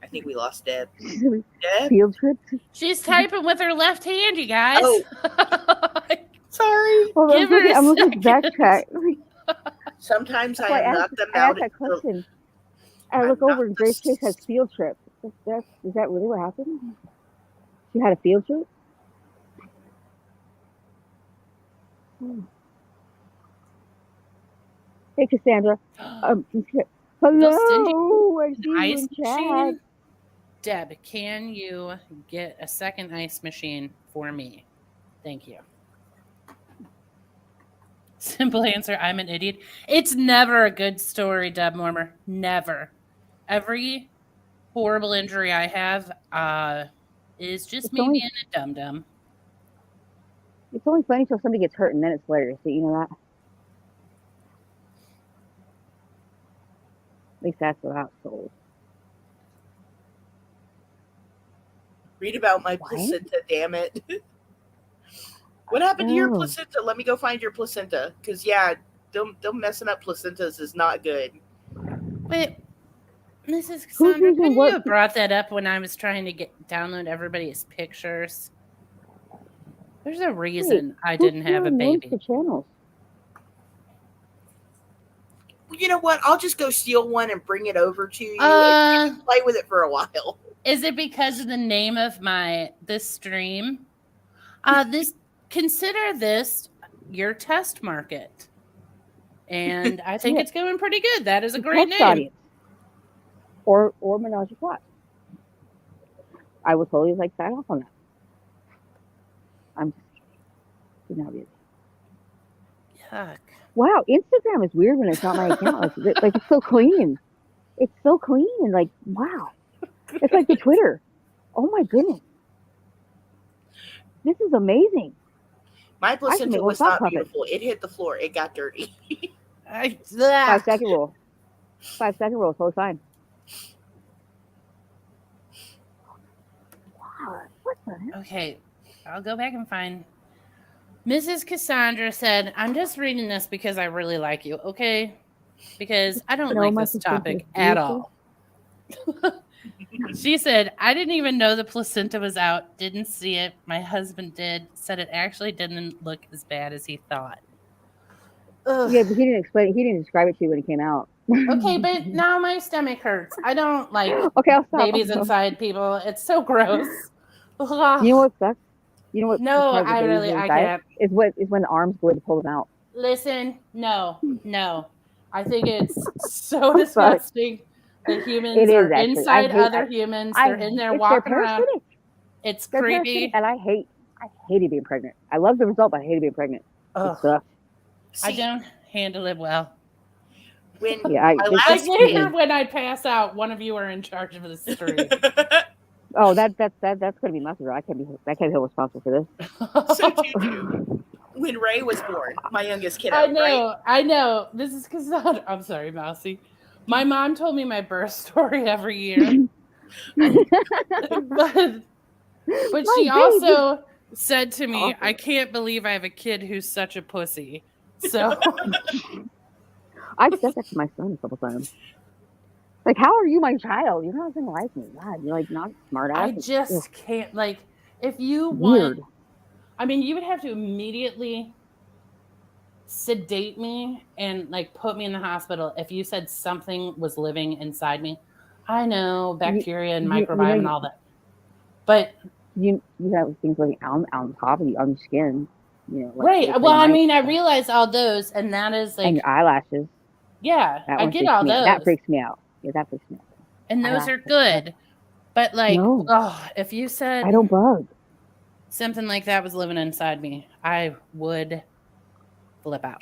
I think we lost Deb. Deb? Field trip. She's typing with her left hand, you guys. Oh. Sorry. Well, Give her a I'm looking second. backtrack. Sometimes That's why I am not the I asked mountain. that question. I look I'm over not and the Grace Case has field trip. Is that really what happened? She had a field trip? Hmm. Hey, Cassandra. They'll send you Hello. I an see you ice in chat. machine. Deb, can you get a second ice machine for me? Thank you. Simple answer, I'm an idiot. It's never a good story, Deb Mormer. Never. Every horrible injury I have is just It's me only being a dum-dum. it's only funny till somebody gets hurt and then it's hilarious. Do you know that? At least that's what I was told. Read about my What? placenta, damn it. What happened to your Oh. placenta? Let me go find your placenta. Because, yeah, them messing up placentas is not good. Wait, Mrs. Who's Cassandra, using couldn't what? you have brought that up when I was trying to download everybody's pictures? There's a reason I Who's didn't have a stealing names baby. for channels? Well, you know what? I'll just go steal one and bring it over to you and you can play with it for a while. Is it because of the name of this stream? Consider this your test market. And I think it's going pretty good. That is a great Test name. audience. Or Menage a Trois. I will totally sign off on that. I'm just kidding. Yuck. Wow, Instagram is weird when it's not my account. Like it's so clean. It's so clean and like wow. It's like the Twitter. Oh my goodness. This is amazing. My placenta was not beautiful. It hit the floor. It got dirty. 5-second rule. 5-second rule. So fine. Wow. What the heck? Okay. I'll go back and find. Mrs. Cassandra said, I'm just reading this because I really like you, okay? Because I don't like this topic at all. She said, I didn't even know the placenta was out. Didn't see it. My husband did. Said it actually didn't look as bad as he thought. Ugh. Yeah, but he didn't explain it. He didn't describe it to you when it came out. Okay, but now my stomach hurts. I don't like I'll stop. babies inside people. It's so gross. You know what sucks? You know what? No, I can't. Is when the arms go to pull them out. Listen, no. I think it's so disgusting that humans are inside other humans. They're in there walking around. It's creepy. And I hated being pregnant. I love the result, but I hated being pregnant. It sucks. I don't handle it well. When when I pass out, one of you are in charge of the stream. Oh, that's gonna be my fault. I can't be held responsible for this. So too. When Ray was born, my youngest kiddo. I know. This is because I'm sorry, Mousy. My mom told me my birth story every year, but she also said to me, "I can't believe I have a kid who's such a pussy." So I've said that to my son a couple times. Like, how are you my child? You're not gonna like me. God, you're like not smart ass. I just can't. Like, if you want, I mean, you would have to immediately sedate me and like put me in the hospital if you said something was living inside me. I know bacteria and microbiome and all that, but you have things living on top of you, on your skin. You know, right. Well, I mean, I realize all those, and that is like and your eyelashes. Yeah, I get all those. That freaks me out. Yeah, that freaks me out. And those are good. But like, if you said I don't bug. Something like that was living inside me, I would flip out.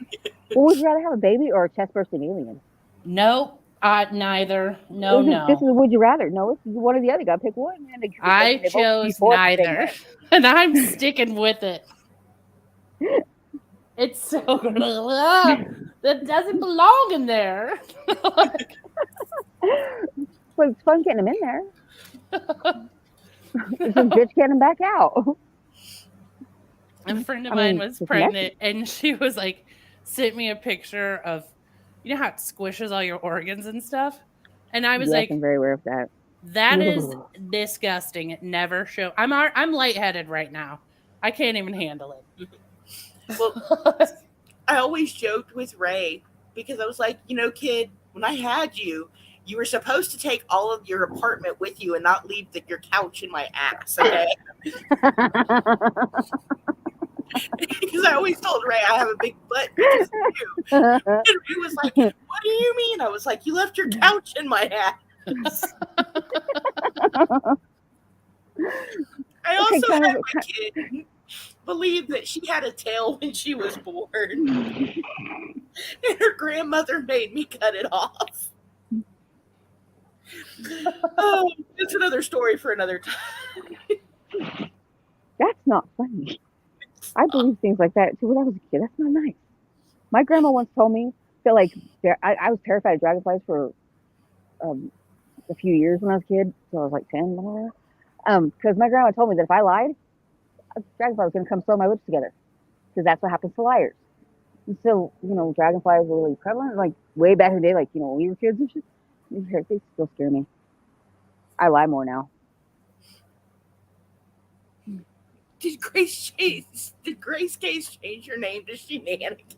Well, would you rather have a baby or a chest bursting alien? No, neither. No. This is would you rather? No, it's one or the other. You gotta pick one. I chose neither, and I'm sticking with it. It's so that doesn't belong in there. Well, it's fun getting them in there. It's just bitch getting them back out. A friend of mine was pregnant, and she was like, sent me a picture of, you know how it squishes all your organs and stuff, and I was like, I'm very aware of that. That is disgusting. It never show. I'm lightheaded right now. I can't even handle it. Well, I always joked with Ray because I was like, kid, when I had you You were supposed to take all of your apartment with you and not leave your couch in my ass, okay? Because I always told Ray I have a big butt because of you. And Ray was like, what do you mean? I was like, you left your couch in my ass. I also had my kid believe that she had a tail when she was born. And her grandmother made me cut it off. Oh, it's another story for another time. That's not funny. I believe things like that too when I was a kid. That's not nice. My grandma once told me that like I was terrified of dragonflies for a few years when I was a kid, so I was like 10, whatever. Because my grandma told me that if I lied, a dragonfly was going to come sew my lips together, because that's what happens to liars. And so, dragonflies were really prevalent, like way back in the day, like when we were kids and shit. They still scare me. I lie more now. Did Grace Case change your name to Shenanigans?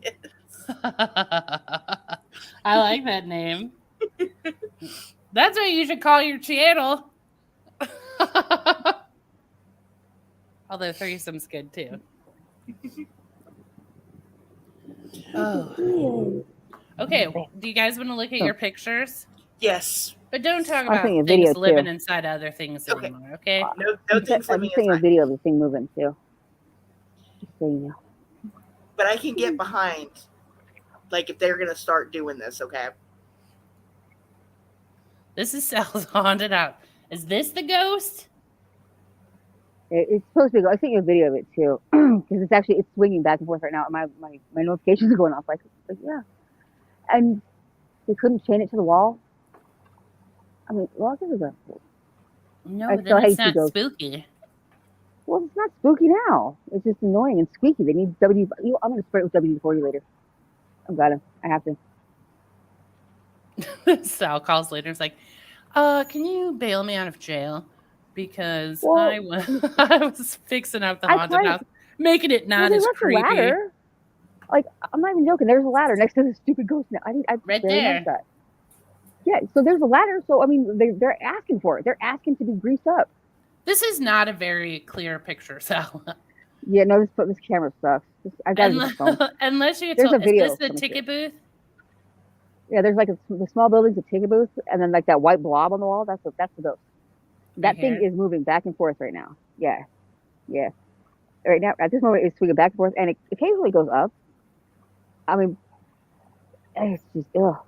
I like that name. That's what you should call your channel. Although Threesome's good too. Oh. Okay, do you guys want to look at your pictures? Yes. But don't talk about things living inside other things anymore, okay? No things I'm living seeing a inside. video of the thing moving too. Just so you know. But I can get behind, like, if they're going to start doing this, okay? This is Sal's haunted house. Is this the ghost? It's supposed to be. I sent you a video of it too, because it's swinging back and forth right now. My notifications are going off. Like yeah, and they couldn't chain it to the wall. I mean, well, this is a. No, then it's not spooky. Well, it's not spooky now. It's just annoying and squeaky. They need I'm going to spray it with WD for you later. I've got to. I have to. Sal calls later. It's like, can you bail me out of jail? Because I was fixing up the haunted house, making it not as creepy. Ladder. Like, I'm not even joking. There's a ladder next to the stupid ghost now. I right there. That. Yeah, so there's a ladder. So I mean, they're asking for it. They're asking to be greased up. This is not a very clear picture, Sal. Yeah, no, this camera sucks. I got it phone. Unless you there's told, a video is this the ticket booth? Yeah, there's like the small building's a ticket booth, and then like that white blob on the wall. That's the ghost. That thing is moving back and forth right now. Yeah. Right now, at this moment, it's swinging back and forth, and it occasionally goes up. I mean, it's just ugh.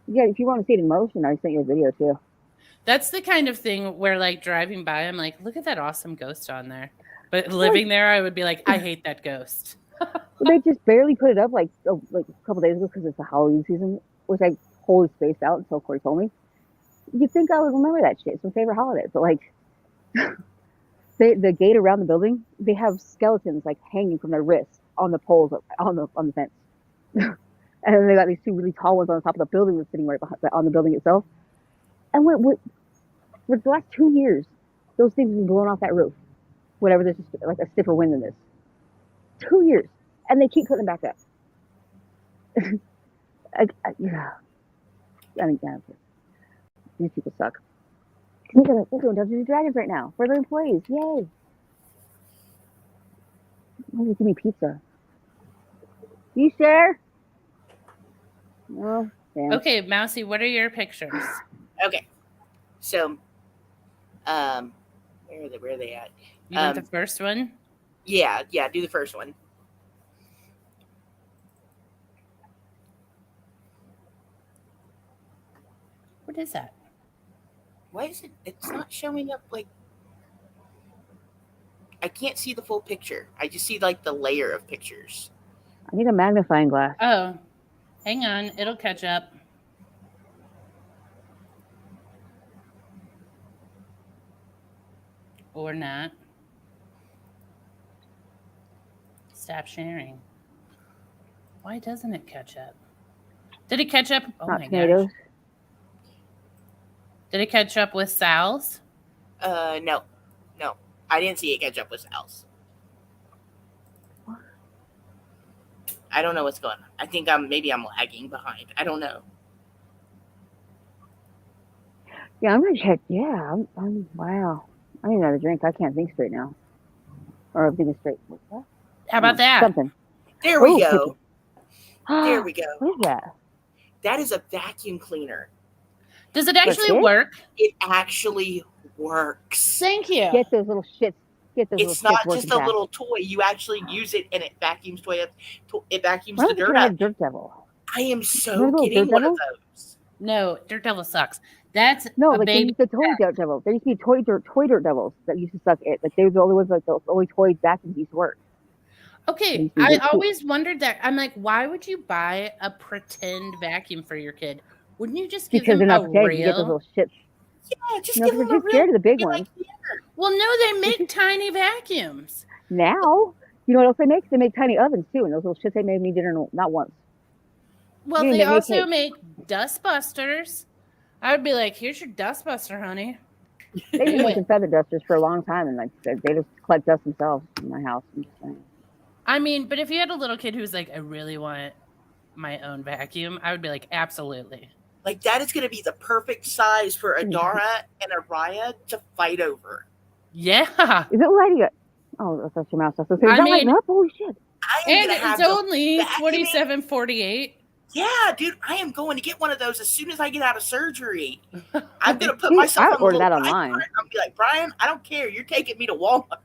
Yeah, if you want to see it in motion, I sent you a video too. That's the kind of thing where, like, driving by, I'm like, look at that awesome ghost on there. But living there, I would be like, I hate that ghost. They just barely put it up like a couple days ago because it's the Halloween season, which I wholly spaced out until Corey told me. You'd think I would remember that shit. It's my favorite holiday. But like, the gate around the building, they have skeletons like hanging from their wrists on the poles on the fence. And then they got these two really tall ones on the top of the building that's sitting right behind, on the building itself. And for the last 2 years, those things have been blown off that roof. Whenever there's just like a stiffer wind than this. 2 years. And they keep putting them back up. Yeah. I mean, yeah. These people suck. They're doing Dungeons and Dragons right now for their employees. Yay! Why give me pizza? You share? No. Damn. Okay, Mousy, what are your pictures? Okay, so, where are they at? You want the first one? Yeah, do the first one. What is that? Why is it? It's not showing up like. I can't see the full picture. I just see like the layer of pictures. I need a magnifying glass. Oh, hang on. It'll catch up. Or not. Stop sharing. Why doesn't it catch up? Did it catch up? Oh my gosh. Did it catch up with Sal's? No. I didn't see it catch up with Sal's. I don't know what's going on. I think maybe I'm lagging behind. I don't know. Yeah, I'm gonna check. Yeah, I'm wow. I need another drink. I can't think straight now. Or I'm thinking straight. What's that? How about that? Something. There we Oh, go. There kitchen. we go. What is that? That is a vacuum cleaner. Does it actually it? work? It actually works. Thank you. Get those little shits. Get those It's little shits not working just a fast. little toy. You actually use it, and it vacuums it vacuums Why the don't you dirt try up. a dirt devil? I am so Remember those getting Dirt one of Devils? those. No, Dirt Devil sucks. That's No, a like baby. the toy dirt devils. There used to be toy dirt devils that used to suck it. Like they were the only ones, like the only toy vacuums used to work. Okay, These I are cool. always wondered that. I'm like, why would you buy a pretend vacuum for your kid? Wouldn't you just give Because them they're a not pretend. You get those real? little shits. Yeah, just No, give because them a you're scared real. of the big be ones. like, here. Well, no, they make tiny vacuums. Now, you know what else they make? They make tiny ovens too, and those little shits they made me dinner not once. Well, You didn't they make me a also cake. make dust busters. I would be like, here's your dust buster, honey. They've been Do making it. feather dusters for a long time, and like they just collect dust themselves in my house. I'm just saying. I mean, but if you had a little kid who's like, I really want my own vacuum, I would be like, absolutely. Like that is going to be the perfect size for Adara and Araya to fight over. Yeah. Is it lighting up? Oh, that's your mouse. Is that I lighting mean- up? Holy shit! I am And going to have it's the only vacuuming- $27.48. Yeah, dude, I am going to get one of those as soon as I get out of surgery. I'm going to put Dude, myself I on the ordered little that Brian online. cart. I'm going to be like, Brian, I don't care. You're taking me to Walmart.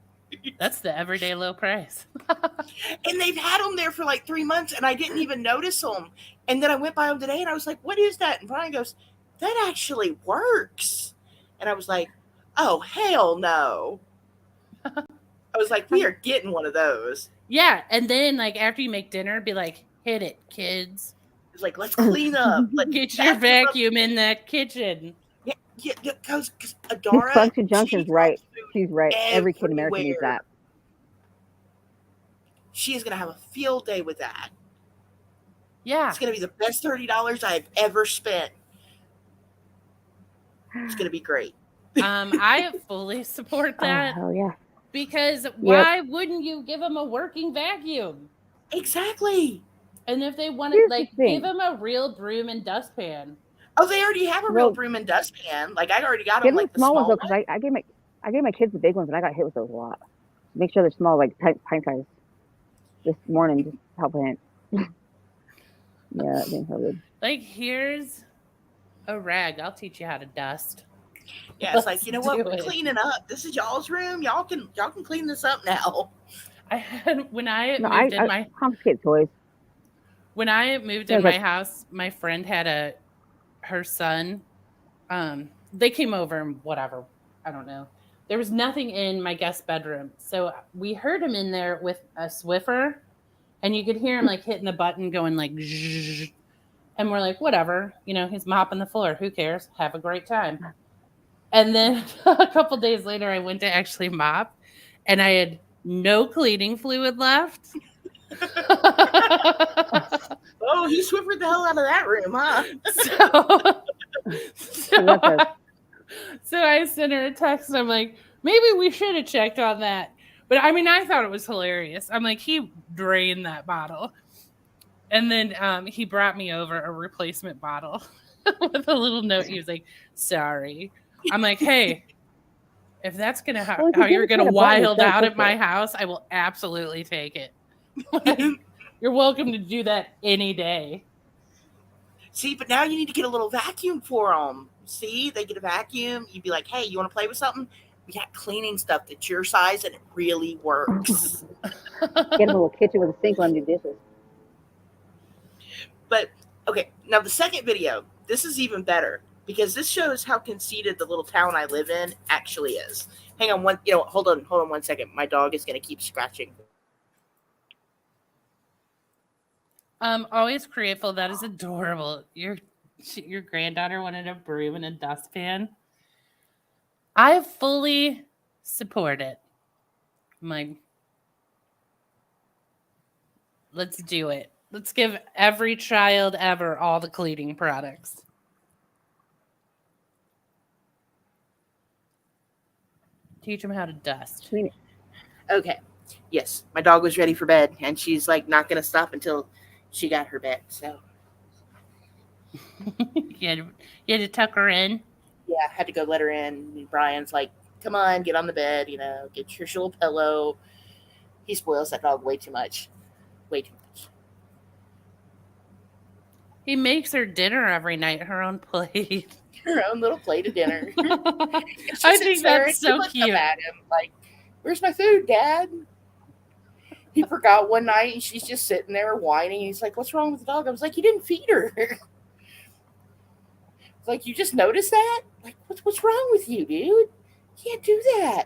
That's the everyday low price. And they've had them there for like 3 months, and I didn't even notice them. And then I went by them today, and I was like, what is that? And Brian goes, that actually works. And I was like, oh, hell no. I was like, we are getting one of those. Yeah, and then like after you make dinner, be like, hit it, kids. It's like, let's clean up. Let's Get your vacuum in the kitchen. Yeah, because This Adara, function junction's she right. throws food She's right. Every kid in America needs everywhere. that. She is going to have a field day with that. Yeah. It's going to be the best $30 I've ever spent. It's going to be great. I fully support that. Oh, hell yeah. Because why wouldn't you give them a working vacuum? Exactly. And if they want Here's to, the like, thing. give them a real broom and dustpan. Oh, they already have a real Well, broom and dustpan. Like I already got Get them, them like the small small ones one. though, because I gave my kids the big ones, and I got hit with those a lot. Make sure they're small, like pint size. This morning, just help a hint. Yeah, that didn't feel good. Like, here's a rag. I'll teach you how to dust. Yeah, it's like, Let's you know what? do We're it. cleaning up. This is y'all's room. Y'all can clean this up now. I had when I No, moved in my confiscate toys. when I moved in my house, my friend had her son. They came over and whatever. I don't know. There was nothing in my guest bedroom. So we heard him in there with a Swiffer, and you could hear him like hitting the button going like zzzz. And we're like, whatever, you know, he's mopping the floor. Who cares? Have a great time. And then a couple days later, I went to actually mop, and I had no cleaning fluid left. Oh, he swiffered the hell out of that room, huh? So I sent her a text, and I'm like, maybe we should have checked on that. But I mean, I thought it was hilarious. I'm like, he drained that bottle. And then he brought me over a replacement bottle with a little note. He was like, sorry. I'm like, hey, if that's gonna how you're gonna wild out at my house, I will absolutely take it. Like, you're welcome to do that any day. See, but now you need to get a little vacuum for them. See, they get a vacuum. You'd be like, hey, you want to play with something? We got cleaning stuff that's your size and it really works. Get them a little kitchen with a sink on your dishes. But okay, now the second video, this is even better because this shows how conceited the little town I live in actually is. Hang on hold on 1 second. My dog is going to keep scratching. Always grateful. That is adorable. Your granddaughter wanted a broom and a dustpan. I fully support it. I'm like, let's do it. Let's give every child ever all the cleaning products. Teach them how to dust. Clean it. Okay. Yes, my dog was ready for bed, and she's like not going to stop until she got her bed. So you had to tuck her in. Yeah, had to go let her in. And Brian's like, come on, get on the bed, get your little pillow. He spoils that dog way too much. Way too much. He makes her dinner every night, her own plate. Her own little plate of dinner. I think that's so looks cute. up at him like, where's my food, Dad? He forgot one night and she's just sitting there whining. He's like, what's wrong with the dog? I was like, you didn't feed her. Like, you just noticed that? Like, what's wrong with you, dude? You can't do that.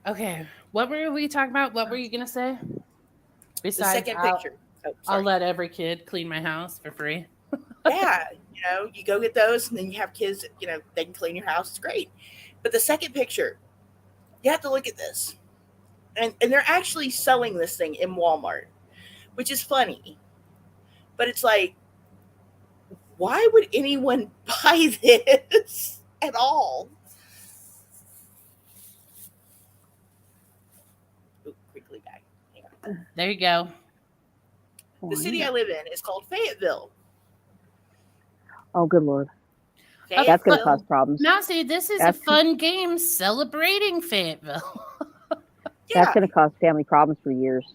Okay, what were we talking about? What were you going to say? The second picture. I'll let every kid clean my house for free. Yeah, you go get those and then you have kids, they can clean your house. It's great. But the second picture, you have to look at this. And they're actually selling this thing in Walmart, which is funny. But it's like, why would anyone buy this at all? Ooh, quickly back. Hang on. There you go. The city I live in is called Fayetteville. Oh, good Lord. Fayetteville. That's going to cause problems. Mousy, this is a fun game celebrating Fayetteville. That's going to cause family problems for years.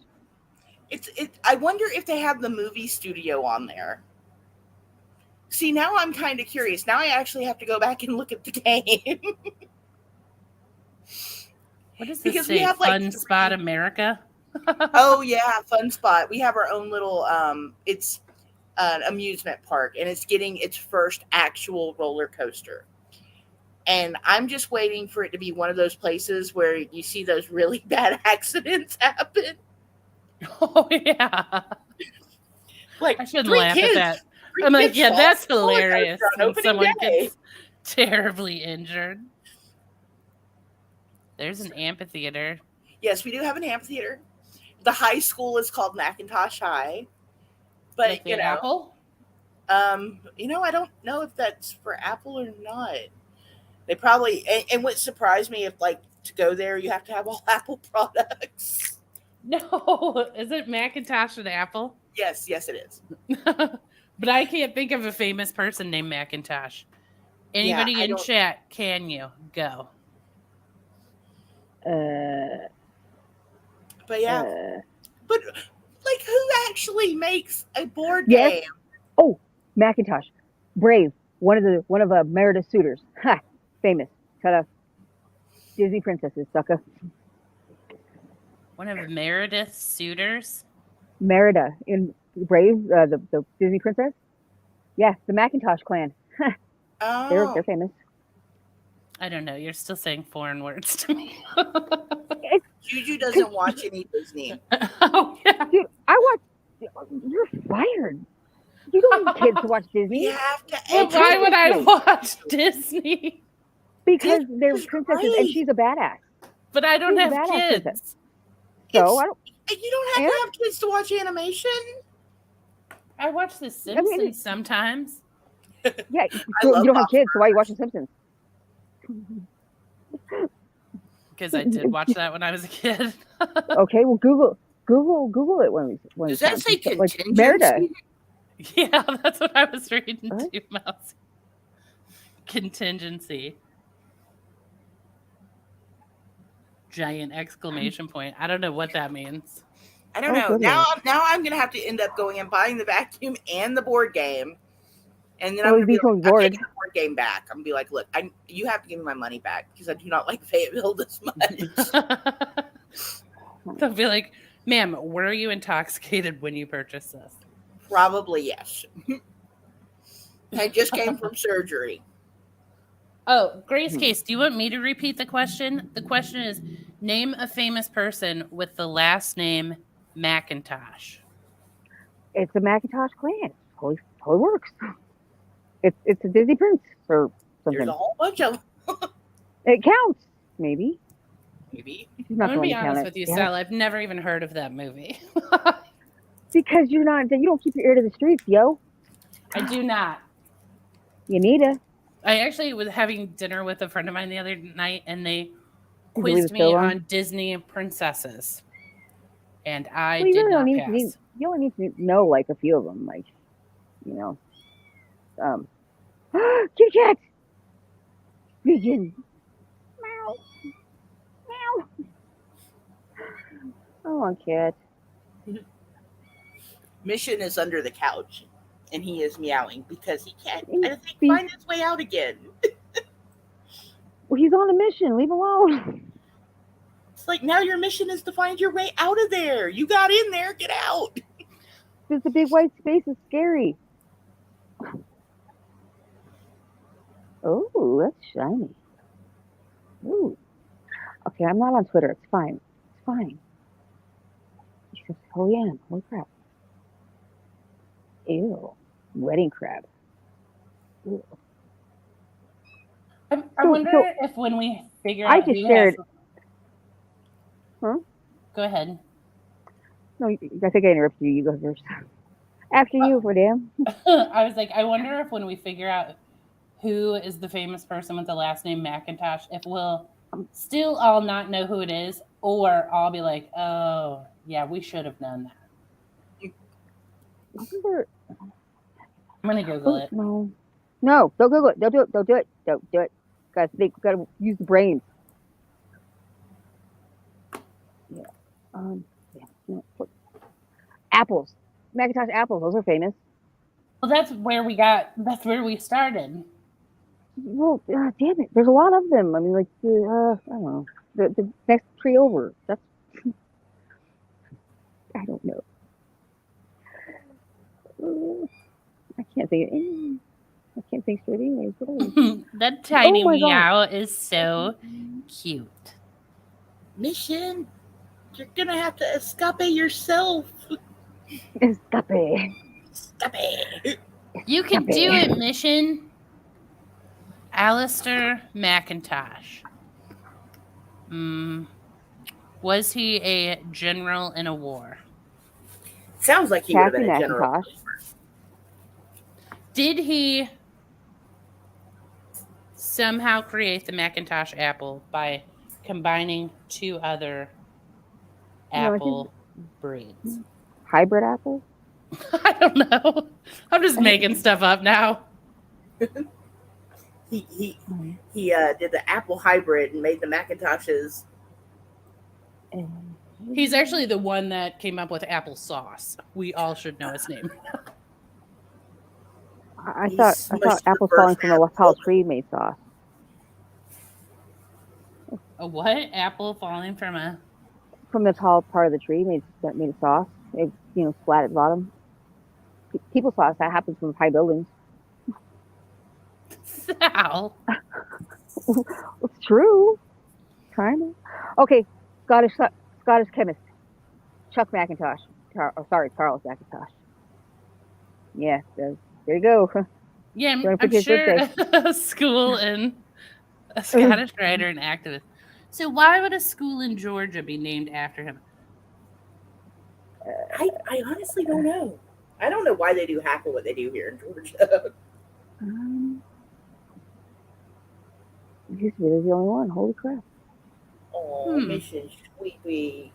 I wonder if they have the movie studio on there. See, now I'm kind of curious. Now I actually have to go back and look at the game. What does this say? Fun Spot America? Oh, yeah, Fun Spot. We have our own little, it's an amusement park, and it's getting its first actual roller coaster. And I'm just waiting for it to be one of those places where you see those really bad accidents happen. Oh, yeah. Like, I shouldn't laugh at that. I'm like, yeah, that's hilarious. When someone gets terribly injured. There's an amphitheater. Yes, we do have an amphitheater. The high school is called Macintosh High. But, Like Apple? I don't know if that's for Apple or not. They probably, and what surprised me, if to go there, you have to have all Apple products. No, is it Macintosh and Apple? Yes, it is. But I can't think of a famous person named Macintosh. Anybody in chat, can you go? But yeah, but who actually makes a board game? Oh, Macintosh, Brave, one of Meredith's suitors. Ha, famous. Cut off. Disney princesses, sucker. One of Meredith's suitors. Merida in Brave, the Disney princess. Yeah, the Macintosh clan. Oh. They're famous. I don't know. You're still saying foreign words to me. Juju doesn't watch any Disney. Oh, yeah. Dude, I watch. You're fired. You don't need kids to watch Disney. You have to. Well, why would I watch Disney? Because they're princesses and she's a badass. But I don't have kids. Princess. So I don't. You don't have to have kids to watch animation. I watch The Simpsons sometimes. Yeah, you don't have kids, so why are you watching Simpsons? Because I did watch that when I was a kid. Okay, well, Google it when Does that say contingency? Merida. Yeah, that's what I was reading too, Mouse. Contingency. Giant exclamation point. I don't know what that means. I don't know. Now I'm gonna have to end up going and buying the vacuum and the board game. And then I'm going to be like, I'm taking the board game back. I'm going to be like, look, you have to give me my money back because I do not like Fayetteville this much. They'll be like, ma'am, were you intoxicated when you purchased this? Probably yes. I just came from surgery. Oh, Grace Case, do you want me to repeat the question? The question is, name a famous person with the last name Macintosh. It's the Macintosh clan. Totally works. It's a Disney prince or something. There's a whole bunch of them. It counts, maybe. I'm gonna be honest with you, Sal. I've never even heard of that movie. Because you don't keep your ear to the streets, yo. I do not. You need to. I actually was having dinner with a friend of mine the other night, and they quizzed me on Disney princesses, and I did not pass. You only need to know like a few of them, like. Kitty cat. Vegan. Meow. Meow. I want cat. Mission is under the couch, and he is meowing because he can't, I think, Be- find his way out again. Well, he's on a mission. Leave him alone. It's like, now your mission is to find your way out of there. You got in there, get out. There's a big white space. It's scary. Oh, that's shiny. Ooh. Okay, I'm not on Twitter. It's fine. It's fine. He says, oh yeah, holy crap. Ew. Wedding crab. Ew. I wonder if when we figure out I just shared. Huh? Go ahead. No, I think I interrupted you. You go first. After you, madam. I was like, I wonder if when we figure out who is the famous person with the last name McIntosh, if we'll still all not know who it is, or I'll be like, oh, yeah, we should have known that. I'm going to Google it. No, don't Google it. Don't do it. Don't do it. Don't do it. Guys, they gotta use the brains. Yeah. Yeah. No. Apples. Macintosh apples. Those are famous. Well, that's where we started. Well, damn it. There's a lot of them. I mean, like, I don't know. The next tree over. That's. I don't know. I can't think of any. I can't think straight anyways. That tiny Oh my meow is so cute. Mission, you're gonna have to escape yourself. Escape. Escape. You can do it, Mission. Alistair McIntosh. Was he a general in a war? Sounds like he would have been a Captain general. Macintosh. Did he somehow create the Macintosh apple by combining two other apple breeds? Hybrid apple? I don't know. I'm just making stuff up now. He did the apple hybrid and made the Macintoshes. He's actually the one that came up with applesauce. We all should know his name. I thought apples falling from a tall tree made sauce. A what? Apple falling from a... From the tall part of the tree made a sauce. It, flat at the bottom. People sauce, that happens from high buildings. Sal. It's true. Kind of. Okay, Scottish chemist. Chuck McIntosh. Charles McIntosh. Yeah, there you go. Yeah, I'm sure a school and a Scottish writer and activist. So why would a school in Georgia be named after him? I honestly don't know. I don't know why they do half of what they do here in Georgia. He's really the only one. Holy crap. Oh, Mission Sleepy.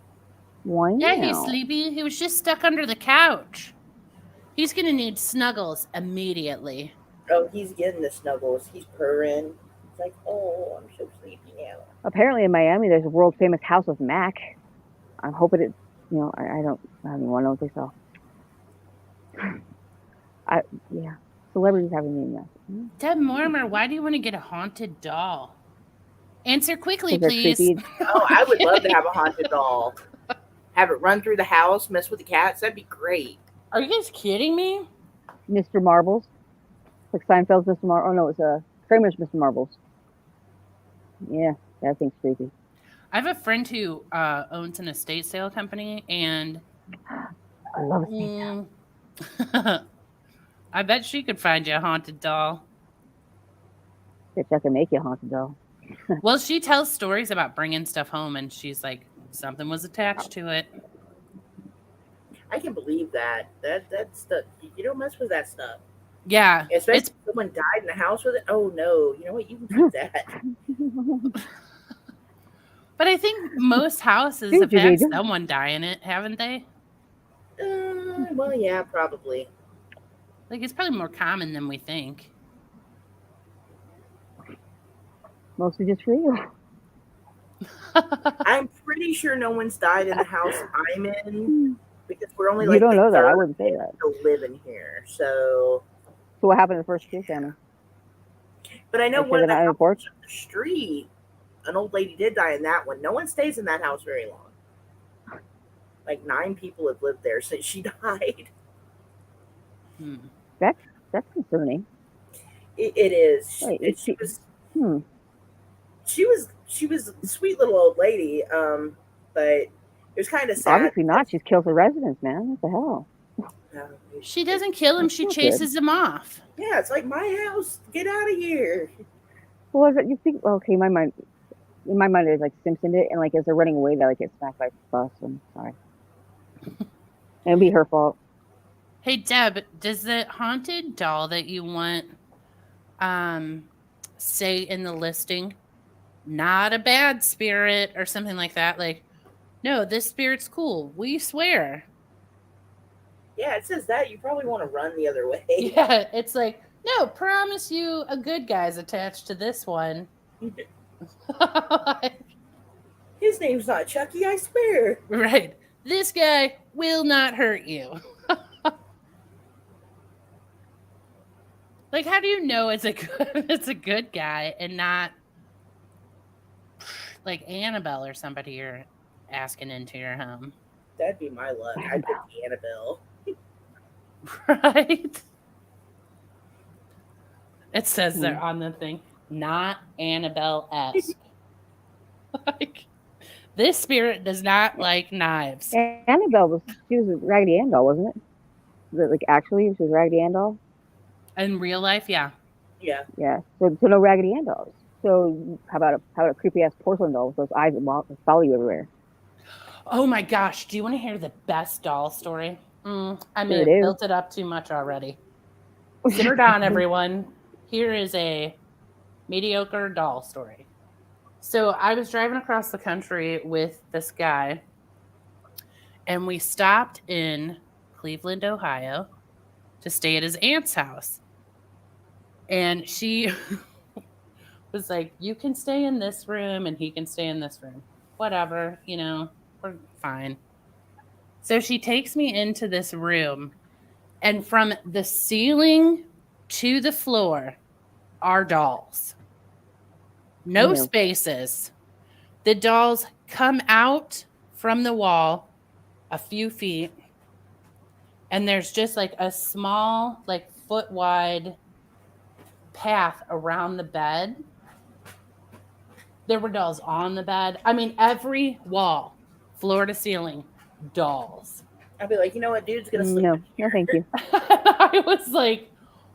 Why? Yeah, he's sleepy. He was just stuck under the couch. He's going to need snuggles immediately. Oh, he's getting the snuggles. He's purring. He's like, oh, I'm so sleepy now. Apparently in Miami, there's a world famous house of Mac. I'm hoping it, I don't even want to know what they sell. Yeah. Celebrities have a name now. Deb Mortimer, why do you want to get a haunted doll? Answer quickly, please. Oh, I would love to have a haunted doll. Have it run through the house, mess with the cats. That'd be great. Are you guys kidding me? Mr. Marbles. Like Seinfeld's Mr. Marbles. Oh, no, it's Kramer's Mr. Marbles. Yeah, that thing's creepy. I have a friend who owns an estate sale company, and I love estate sale. I bet she could find you a haunted doll. Bitch, I can make you a haunted doll. Well, she tells stories about bringing stuff home, and she's like, something was attached to it. I can believe that. That's the, you don't mess with that stuff. Yeah. Especially if someone died in the house with it. Oh no, you know what? You can keep that. But I think most houses have had someone die in it, haven't they? Well, yeah, probably. Like, it's probably more common than we think. Mostly just for you. I'm pretty sure no one's died in the house I'm in because we're only You like don't the know that. I third wouldn't say that. to live in here. So, So what happened to the first two families? but I know Are you sure one they're of the not on the houses porch? up the street, an old lady did die in that one. No one stays in that house very long. Like 9 people have lived there since she died. Hmm. That's concerning. It is. Wait, She was. hmm. She was a sweet little old lady. But it was kind of sad. Obviously not. She's killed the residents, man. What the hell? She doesn't kill him. That's She not good. chases him off. Yeah, it's like my house. Get out of here. Well, is it, you think? Okay, in my mind, there's like Simpson it, and like as they're running away, they like get smacked by a bus. I'm sorry. It'd be her fault. Hey, Deb, does the haunted doll that you want say in the listing, not a bad spirit or something like that? Like, no, this spirit's cool. We swear. Yeah, it says that. You probably want to run the other way. Yeah, it's like, no, promise you a good guy's attached to this one. His name's not Chucky, I swear. Right. This guy will not hurt you. Like, how do you know it's a good guy and not like Annabelle or somebody you're asking into your home? That'd be my luck. I'd pick Annabelle. Right? It says there on the thing, not Annabelle-esque. Like, this spirit does not like knives. Annabelle she was a Raggedy Ann doll, wasn't it? Like actually, she was a Raggedy Ann doll. In real life, yeah. Yeah. Yeah. So no Raggedy Ann dolls. So how about a creepy ass porcelain doll with those eyes that follow you everywhere? Oh my gosh! Do you want to hear the best doll story? I may have built it up too much already. Simmer down, everyone. Here is a mediocre doll story. So I was driving across the country with this guy, and we stopped in Cleveland, Ohio, to stay at his aunt's house. And she was like, you can stay in this room, and he can stay in this room. Whatever, we're fine. So she takes me into this room, and from the ceiling to the floor are dolls. No spaces. The dolls come out from the wall a few feet, and there's just like a small, like foot wide path around the bed. There were dolls on the bed. I mean, every wall, floor to ceiling, dolls. I'd be like, you know what, dude's gonna sleep. No, thank you. I was like,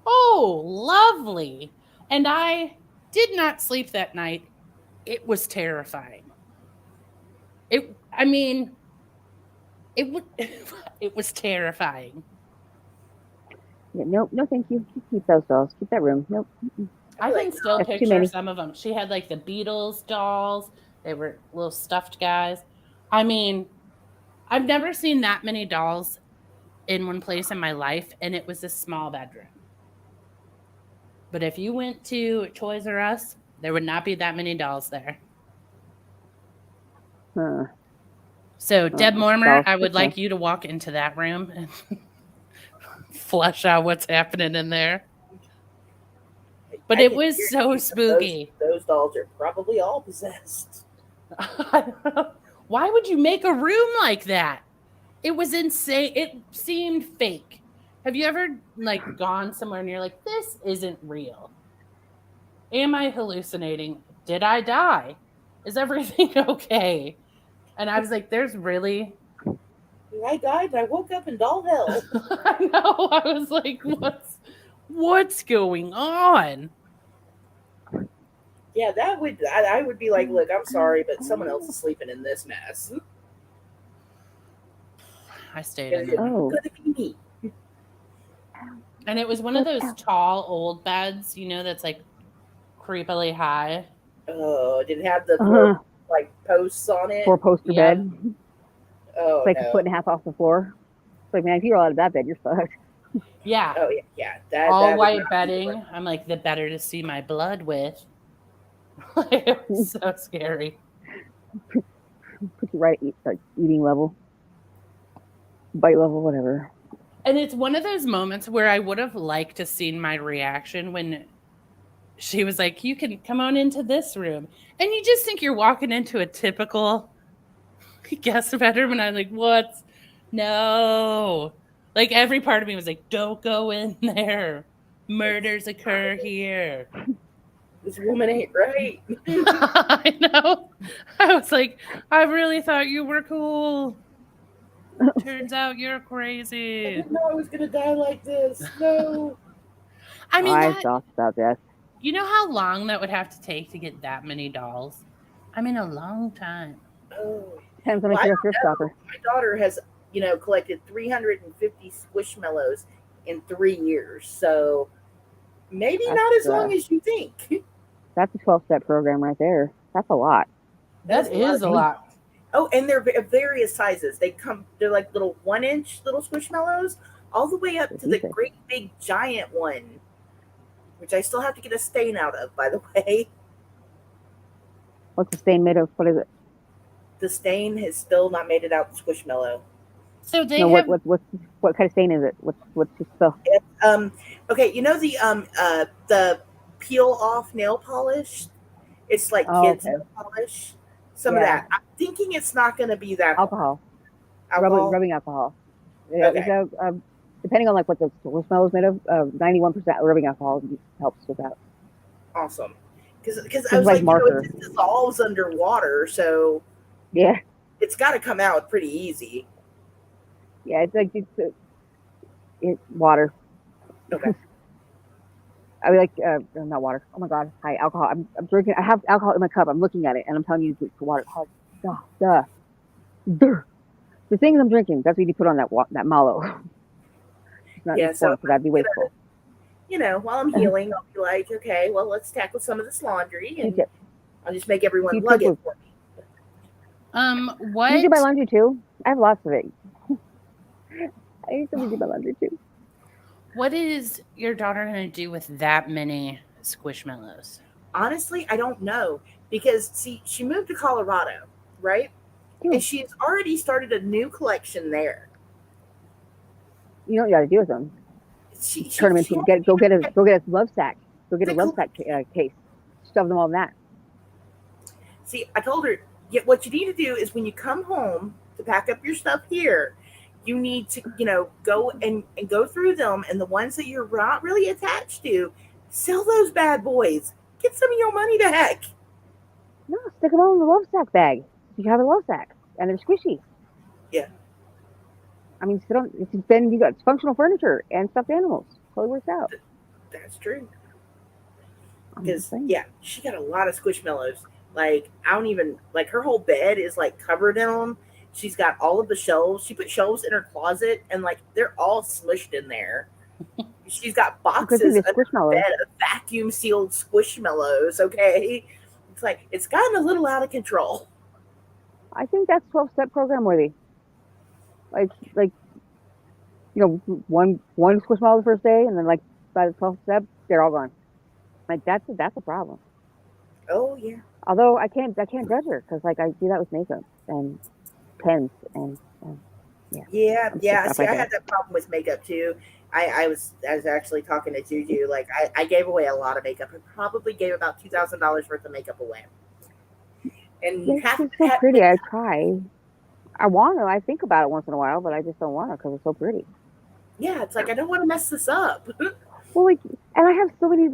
oh, lovely. And I did not sleep that night. It was terrifying. It was terrifying. Yeah, no, thank you. Keep those dolls. Keep that room. Nope. I can still picture some of them. She had like the Beatles dolls. They were little stuffed guys. I mean, I've never seen that many dolls in one place in my life, and it was a small bedroom. But if you went to Toys R Us, there would not be that many dolls there. Huh. So, Deb Mormer, I would like you to walk into that room and flesh out what's happening in there. But it was so spooky. Those dolls are probably all possessed. I don't know. Why would you make a room like that? It was insane. It seemed fake. Have you ever like gone somewhere and you're like, this isn't real? Am I hallucinating? Did I die? Is everything okay? And I was like, there's really... I died and I woke up in doll hell. I know. I was like, what's going on? Yeah, I would be like, look, I'm sorry, but someone else is sleeping in this mess. I stayed in it. Oh. It's gonna be me. And it was one of those tall old beds, that's like creepily high. Oh, did it have the four, like posts on it? 4-poster bed. Oh, it's like a foot and a half off the floor. It's like, man, if you roll out of that bed, you're fucked. Yeah. Oh yeah. That All would white not be bedding. fun. I'm like, the better to see my blood with. It was so scary. Put you right at like eating level, bite level, whatever. And it's one of those moments where I would have liked to seen my reaction when she was like, you can come on into this room. And you just think you're walking into a typical guest bedroom. And I'm like, what? No. Like every part of me was like, don't go in there. Murders occur here. This woman ain't right. I know. I was like, I really thought you were cool. Turns out you're I crazy. didn't know I was gonna die like this. No. I mean, I that, thought about that. you know how long that would have to take to get that many dolls? I mean, a long time. Oh. Depends on Well, if I you're a don't thrift know. shopper. My daughter has, collected 350 Squishmallows in 3 years. So maybe That's, not as long as you think. That's a 12-step program right there. That's a lot. That is a lot. Oh, and they're various sizes. They're like little 1-inch little Squishmallows, all the way up to the Okay. great big giant one, which I still have to get a stain out of, by the way. What's the stain made of? What is it? The stain has still not made it out the Squishmallow. So they No, have. what kind of stain is it? What's the stuff? Okay, the peel off nail polish? It's like Oh, kids okay. nail polish. Some of Yeah. that. I'm thinking it's not going to be that Alcohol. alcohol. Rubbing alcohol. Yeah, Okay. it's depending on like what the smell is made of, 91% rubbing alcohol helps with that. Awesome. Because It's I was like like, marker. it just dissolves underwater, so Yeah, it's got to come out pretty easy. yeah, it's like it's water. Okay. I mean, like not water. Oh my god, hi, alcohol. I'm drinking. I have alcohol in my cup. I'm looking at it, and I'm telling you to drink water. Oh, duh. The things I'm drinking, that's what you put on that mallow. It's not Yeah, so important, so that'd be wasteful. while I'm healing, I'll be like, okay, well, let's tackle some of this laundry, and Q-tip. I'll just make everyone Q-tip lug it was- for me. What? You do my laundry too. I have lots of it. I used to do my laundry too. What is your daughter going to do with that many Squishmallows? Honestly, I don't know, because see, she moved to Colorado, right? And she's already started a new collection there. You know what you got to do with them? Turn them into go get a love sack. Go get a love sack case. Shove them all in that. See, I told her, what you need to do is when you come home to pack up your stuff here, you need to, go and go through them, and the ones that you're not really attached to, sell those bad boys. Get some of your money back. No, stick them all in the love sack bag. You have a love sack, and they're squishy. Yeah. I mean, then you got functional furniture and stuffed animals. Totally works out. That's true. Because she got a lot of Squishmallows. Like, I don't even her whole bed is like covered in them. She's got all of the shelves. She put shelves in her closet, and they're all smushed in there. She's got boxes under the bed of vacuum sealed Squishmallows. Okay, it's gotten a little out of control. I think that's 12-step program worthy. Like one Squishmallow the first day, and then by the 12th step, they're all gone. Like that's a problem. Oh yeah. Although I can't judge her, because I do that with makeup and pens and yeah. See, I had that problem with makeup too. I was actually talking to Juju. I gave away a lot of makeup. I probably gave about $2,000 worth of makeup away. And it's so pretty. I try. I want to. I think about it once in a while, but I just don't want to because it's so pretty. Yeah, it's I don't want to mess this up. Well, and I have so many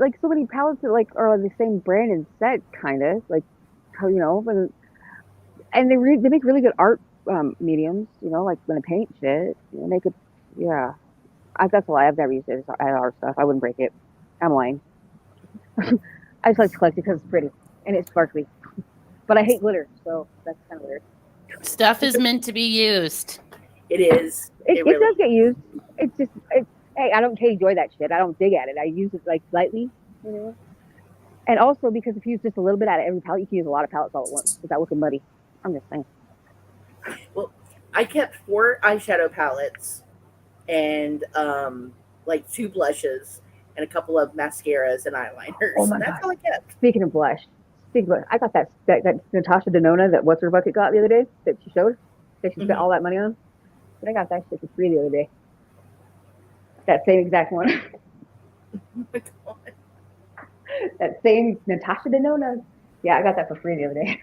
palettes that are the same brand and set, kind of but and they make really good art mediums. When I paint shit, they could, yeah. That's a lie. I've never used it as art stuff. I wouldn't break it. I'm lying. I just like to collect it because it's pretty and it's sparkly. But I hate glitter, so that's kind of weird. Stuff is meant to be used. It is. It really does get used. It's just, hey, I don't enjoy that shit. I don't dig at it. I use it lightly, And also because if you use just a little bit out of every palette, you can use a lot of palettes all at once without looking muddy. I'm just saying. Well, I kept 4 eyeshadow palettes, and like 2 blushes and a couple of mascaras and eyeliners. Oh my And that's God. all I kept. Speaking of blush, I got that Natasha Denona that what's her bucket got the other day that she showed that she spent all that money on. But I got that shit for free the other day. That same exact one. Oh my God. That same Natasha Denona. Yeah, I got that for free the other day.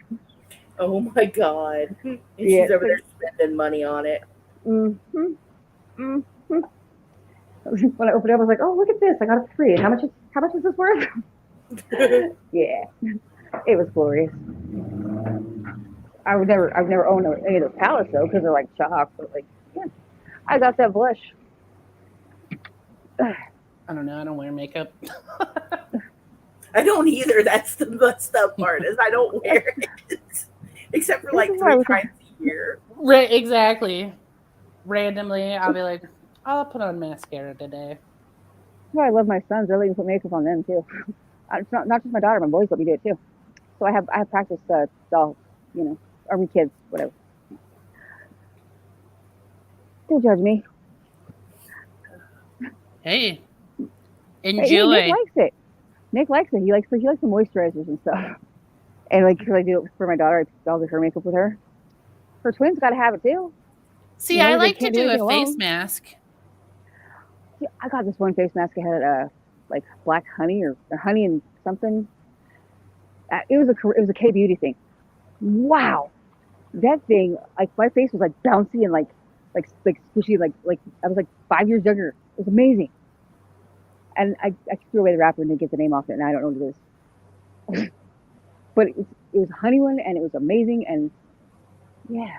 Oh my God. And Yeah. she's over there spending money on it. Mm-hmm. Mm-hmm. When I opened it up, I was like, "Oh, look at this! I got it for free. How much is this worth?" Yeah, it was glorious. I've never owned any of those palettes though because they're like chalk. But like, yeah, I got that blush. I don't know. I don't wear makeup. I don't either. That's the messed up part is I don't wear it. Except for like 3 times a year. Right, exactly. Randomly, I'll be like, I'll put on mascara today. Well, I love my sons. They let me put makeup on them too. It's not just my daughter. My boys let me do it too. So I have practiced all, or we kids, whatever. Don't judge me. Hey, Hey, enjoy. Nick likes it. Nick likes it. He likes the moisturizers and stuff. And like, because I do it for my daughter, I'll do her makeup with her. Her twins got to have it too. See, I like to do a face mask. See, I got this one face mask. I had like black honey or honey and something. It was a K beauty thing. Wow, that thing! Like my face was like bouncy and like squishy. Like I was like 5 years younger. It was amazing. And I threw away the wrapper and didn't get the name off it, and I don't know what it is. But it was a honey one, and it was amazing. And yeah,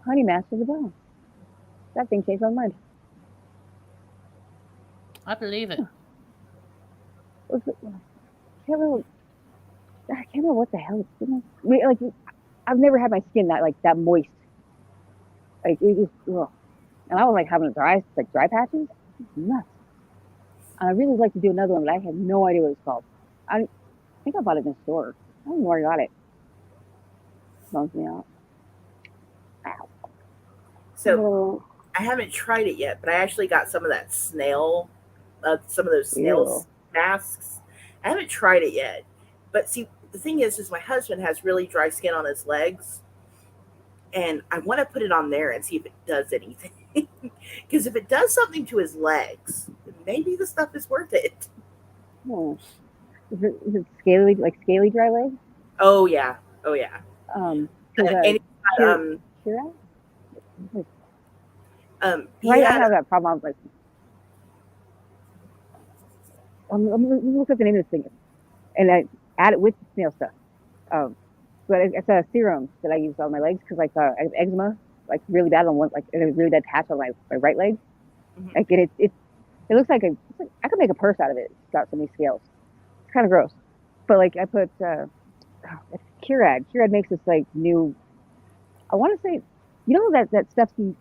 honey mask for the bone. That thing changed my mind. I believe it. I can't remember what the hell it's like. I've never had my skin that moist. Like it was, ugh. And I was like having dry patches. It's nuts. And I really would like to do another one, but I have no idea what it's called. I think I bought it in the store. I don't know where I got it. Bums me out. Ow. So I haven't tried it yet, but I actually got some of that some of those snail masks. I haven't tried it yet. But see, the thing is my husband has really dry skin on his legs. And I want to put it on there and see if it does anything. Because if it does something to his legs, maybe the stuff is worth it. Oh. Is it scaly dry legs? Oh yeah. Kira? I have that problem. I was like, let me look up the name of this thing, and I add it with snail stuff. But it's a serum that I use on my legs because I have eczema, like really bad on one, like a really bad patch on my right leg. Mm-hmm. Like it looks like I could make a purse out of it. It's got so many scales. It's kind of gross, but like I put Curad. Curad makes this like new. I want to say, that stuff you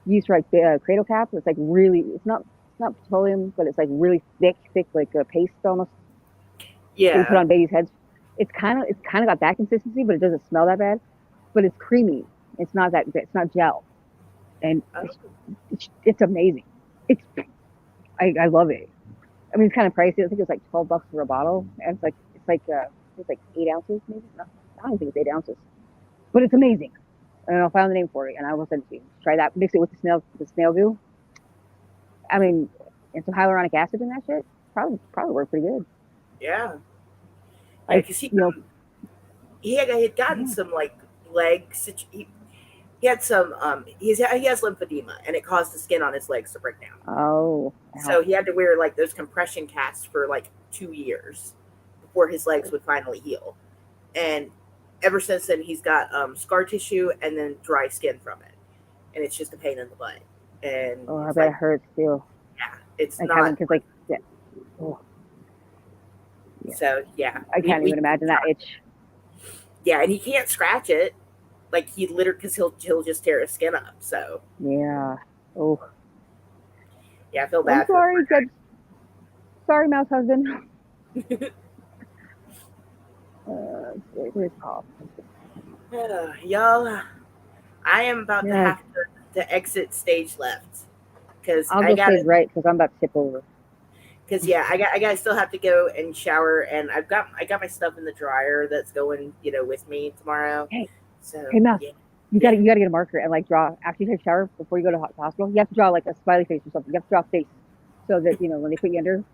use for like cradle caps. It's like really. It's not petroleum, but it's like really thick like a paste almost. Yeah. That you put on babies' heads. It's kind of got that consistency, but it doesn't smell that bad. But it's creamy. It's not gel, and it's amazing. I love it. I mean, it's kind of pricey. I think it's like $12 for a bottle, and it's like 8 ounces maybe. No, I don't think it's 8 ounces, but it's amazing. And I'll find the name for it, and I will send it to you. Try that. Mix it with the snail goo. I mean, and some hyaluronic acid in that shit. Probably work pretty good. Yeah. Because he had gotten some like legs. He had some. He has lymphedema, and it caused the skin on his legs to break down. Oh. So he had to wear like those compression casts for like 2 years before his legs would finally heal. And ever since then, he's got scar tissue and then dry skin from it, and it's just a pain in the butt. And I bet it hurts too. Yeah, it's like not because yeah. Oh. Yeah. So yeah, I can't even imagine that itch. Yeah, and he can't scratch it, like he literally because he'll just tear his skin up. So yeah, oh yeah, I feel bad. I'm sorry, mouse husband. Where's Paul? Y'all, I am about to have to exit stage left because I'll I go got save right because I'm about to tip over. because I got still have to go and shower, and I got my stuff in the dryer that's going with me tomorrow. Hey, So hey, Mouse, yeah. you gotta get a marker and like draw after you take a shower before you go to the hospital. You have to draw like a smiley face or something. You have to draw a face so that when they put you under,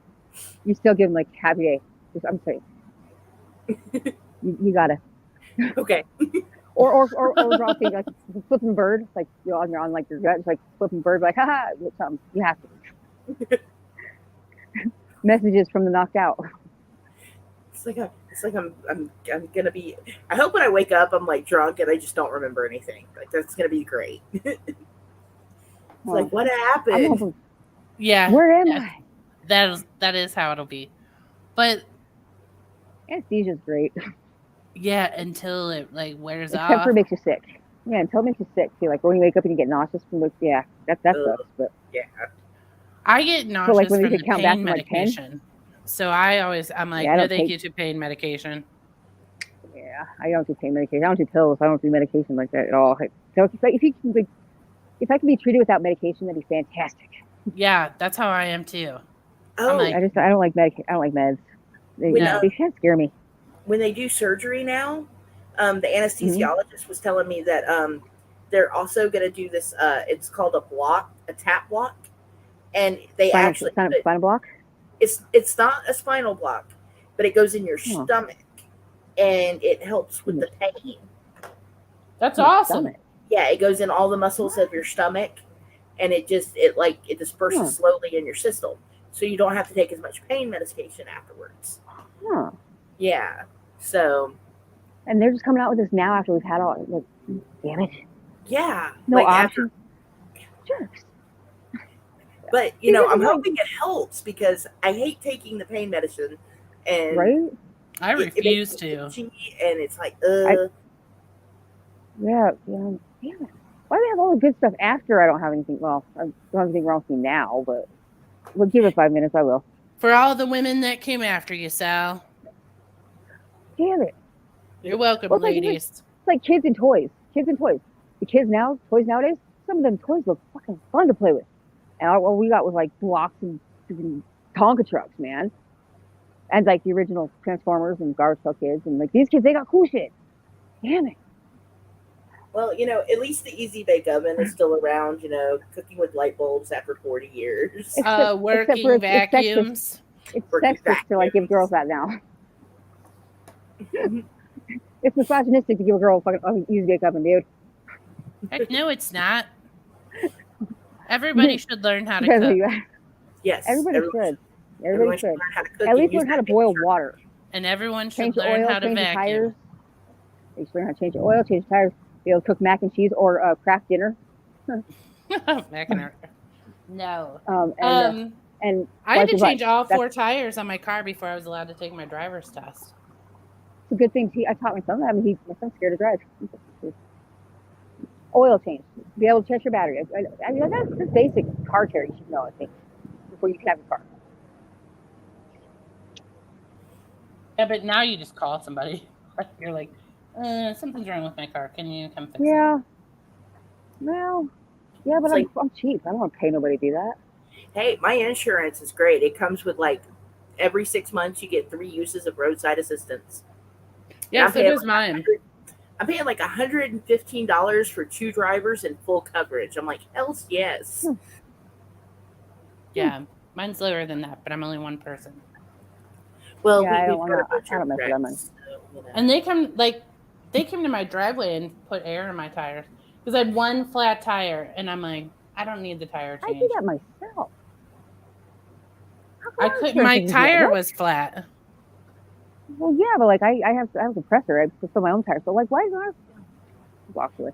you still give them like happy day. I'm saying, you gotta. Okay. Or draw a thing like flipping bird, like on like your gut, it's like flipping bird, like haha, something. You have to. Messages from the knocked out. It's like I'm gonna be. I hope when I wake up I'm like drunk and I just don't remember anything. Like that's gonna be great. It's like what happened? Yeah. Where am I? That is how it'll be. But anesthesia's great. Yeah, until it like wears Except off. for it makes you sick. Yeah, until it makes you sick too. Like when you wake up and you get nauseous from that sucks. But yeah. I get nauseous like when from you the count back pain from like 10? medication. So I'm like, no, thank you to pain medication. Yeah, I don't do pain medication. I don't do pills. I don't do medication like that at all. So if I can be treated without medication, that'd be fantastic. Yeah, that's how I am too. Oh, I don't like meds. They kind of scare me. When they do surgery now, the anesthesiologist was telling me that they're also going to do this. It's called a tap block, and they spinal block. It's not a spinal block, but it goes in your stomach, and it helps with the pain. That's awesome. Stomach. Yeah, it goes in all the muscles of your stomach, and it disperses slowly in your system, so you don't have to take as much pain medication afterwards. Huh. Yeah. So. And they're just coming out with this now after we've had all. Like, damn it. Yeah. No options. Jerks. But I'm hoping it helps because I hate taking the pain medicine, and right. I refuse to. And it's like, Yeah. Damn it. Why do we have all the good stuff after I don't have anything? Well, I don't have anything wrong with me now, but we'll give it 5 minutes. I will. For all the women that came after you, Sal. Damn it. You're welcome, ladies. It's like kids and toys. The kids toys nowadays, some of them toys look fucking fun to play with. And all we got was like blocks and Tonka trucks, man. And like the original Transformers and Garbage Pail Kids. And like these kids, they got cool shit. Damn it. Well, at least the Easy Bake Oven is still around, cooking with light bulbs after 40 years. Working vacuums. It's sexist to like give girls that now. It's misogynistic to give a girl a fucking Easy Bake Oven, dude. Heck no, it's not. Everybody should learn how to cook. Yes. Everybody should. At least learn how to boil water. And everyone should learn how to vacuum. They should learn how to change the oil, change the tires, be able to cook mac and cheese or craft dinner. Mac and no. And I had to change all 4 tires on my car before I was allowed to take my driver's test. It's a good thing. I taught my son that. My son's scared to drive. Oil change. Be able to check your battery. I mean, that's basic car care you should know, I think, before you can have a car. Yeah, but now you just call somebody. You're like, something's wrong with my car. Can you come fix it? Yeah. Well, yeah, but I'm cheap. I don't want to pay nobody to do that. Hey, my insurance is great. It comes with like every 6 months you get 3 uses of roadside assistance. Yeah, so does mine. I'm paying like $115 for 2 drivers and full coverage. I'm like, hell yes. Yeah, mine's lower than that, but I'm only one person. Well, yeah, I don't mess with that much. So, And they came to my driveway and put air in my tires because I had one flat tire, and I'm like, I don't need the tire change. I do that myself. I couldn't. My tire was flat. Well, yeah, but like I have a compressor. I put my own tires. So like, why is I walk away?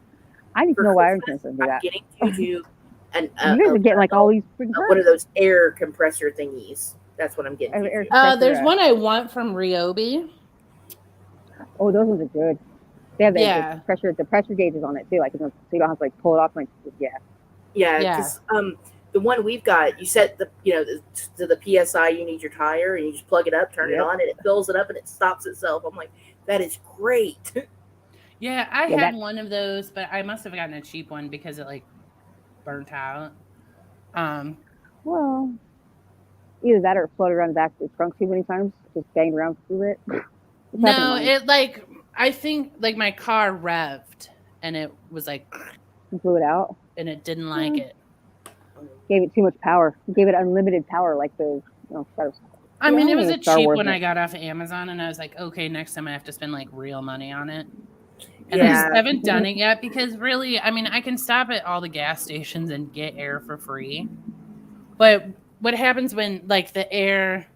I need to know why insurance doesn't do that. I'm getting to you guys are getting like all these one of those air compressor thingies. That's what I'm getting. There's one I want from Ryobi. Oh, those ones are good. They have the pressure gauges on it too, like so you don't have to like pull it off. Like because the one we've got, you set the to the PSI you need your tire, and you just plug it up, turn it on, and it fills it up, and it stops itself. I'm like, that is great. Yeah, I had one of those, but I must have gotten a cheap one because it like burnt out. Well, either that or it floated around the back of the trunk too many times, just banged around through it. What's happened to No, mine? it like I think like my car revved and it was like You blew it out. and it didn't like it. Gave it too much power. You gave it unlimited power, like the Star. I mean, it was Yeah, a Star cheap Wars one it. I got off of Amazon, and I was like, okay, next time I have to spend like real money on it. And Yeah. I haven't done it yet because really, I mean, I can stop at all the gas stations and get air for free. But what happens when like the air,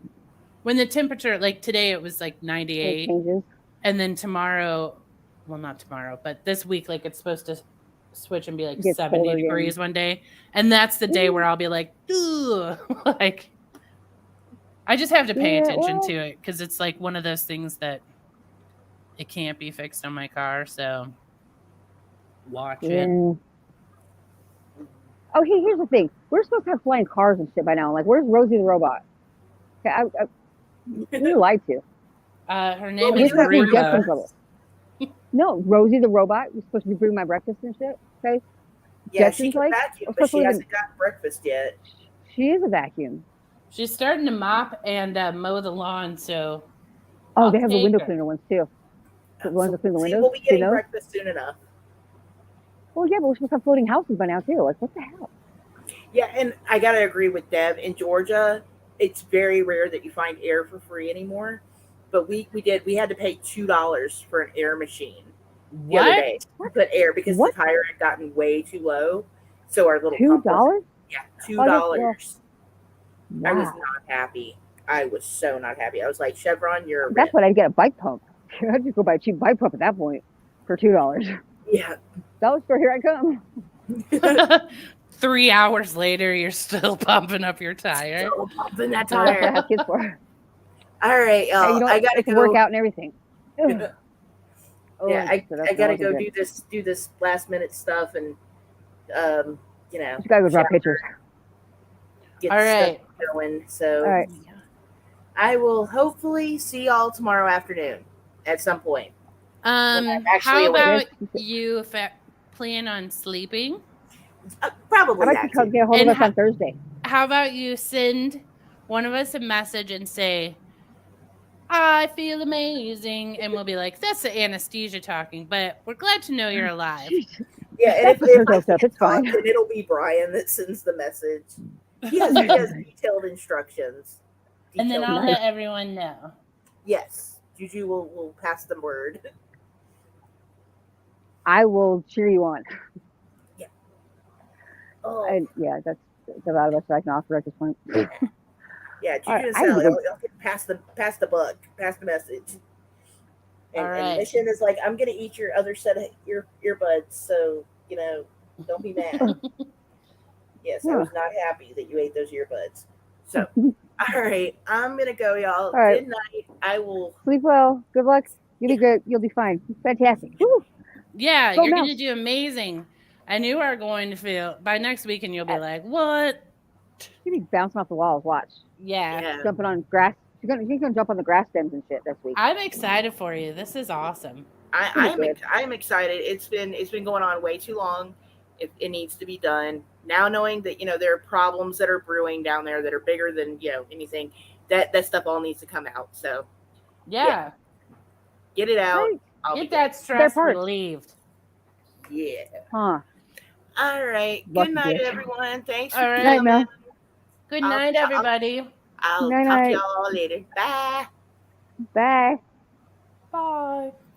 when the temperature, like today it was like It 98, changes. and then tomorrow, well, not tomorrow, but this week, like it's supposed to switch and be like It gets 70 colder degrees again. one day. And that's the day where I'll be like, ugh, like, I just have to pay Yeah, attention well, to it because it's like one of those things that it can't be fixed on my car. So watch it. yeah. Oh, here's the thing. We're supposed to have flying cars and shit by now. Like, where's Rosie the robot? Okay, we were lied to. Her name We're is supposed to be Roomba. in trouble. No, Rosie the robot. You're supposed to be bringing my breakfast and shit. Okay. Yeah, she Jetson's can like, vacuum, of but course she we're hasn't gotten breakfast yet. She is a vacuum. She's starting to mop and mow the lawn. So Oh, I'll they have the take window her. cleaner ones too. The ones that clean the See, windows. we'll be See getting those? breakfast soon enough. Well, yeah, but we're supposed to have floating houses by now too. Like, what the hell? Yeah, and I gotta agree with Deb. In Georgia, it's very rare that you find air for free anymore. But we had to pay $2 for an air machine the other day. What? To put air because What? the tire had gotten way too low. So our little pump $2? wasn't- Yeah, $2. Wow. I was not happy. I was so not happy. I was like, Chevron, you're a That's rip. when I'd get a bike pump. I'd just go buy a cheap bike pump at that point for $2. Yeah. Dollar store, here I come. 3 hours later, you're still pumping up your tire. So pumping that That's what I tire. have kids for. All right, y'all. Hey, you know, I gotta it's go. work out and everything. Ugh. Oh, Yeah, I that's gotta not go good. do this last minute stuff and you know, You gotta go drop shower, pictures. get All right. stuff going. So All right. I will hopefully see y'all tomorrow afternoon at some point. I'm How actually awake. about you plan on sleeping? Probably How about that you come too. get a hold of And us on Thursday? How about you send one of us a message and say, I feel amazing. And we'll be like, that's the anesthesia talking, but we're glad to know you're alive. Yeah, and That's if I her stuff. can't It's talk, fine. then it'll be Brian that sends the message. He has detailed instructions. And then I'll Nice. let everyone know. Yes, Juju will pass the word. I will cheer you on. Oh, Yeah, that's about the best I can offer at this point. yeah, Juju All right, and I need to Sally, go. y'all can pass the buck, pass the message. All And right. Mission is like, I'm gonna eat your other set of earbuds, so you know, don't be mad. Yes, I was not happy that you ate those earbuds. So, all right, I'm gonna go, y'all. All right. Good night. I will Sleep well. Good luck. You'll be good. You'll be fine. Fantastic. Woo. Yeah, Go you're going to Mouse. do amazing. And you are going to feel, by next week, and you'll be like, what? You'll be bouncing off the walls. Watch. Yeah. Jumping on grass. She's gonna jump on the grass stems and shit this week. I'm excited for you. This is awesome. I'm excited. It's been going on way too long. It needs to be done. Now knowing that there are problems that are brewing down there that are bigger than anything, that stuff all needs to come out. So Yeah. get it out. Right. Get that stress parts. relieved. Yeah. Huh. All right. Lucky Good night, bitch. everyone. Thanks All for right. Good night, coming. Mel. Good night, everybody. I'll Night, talk to night. y'all later. Bye. Bye. Bye.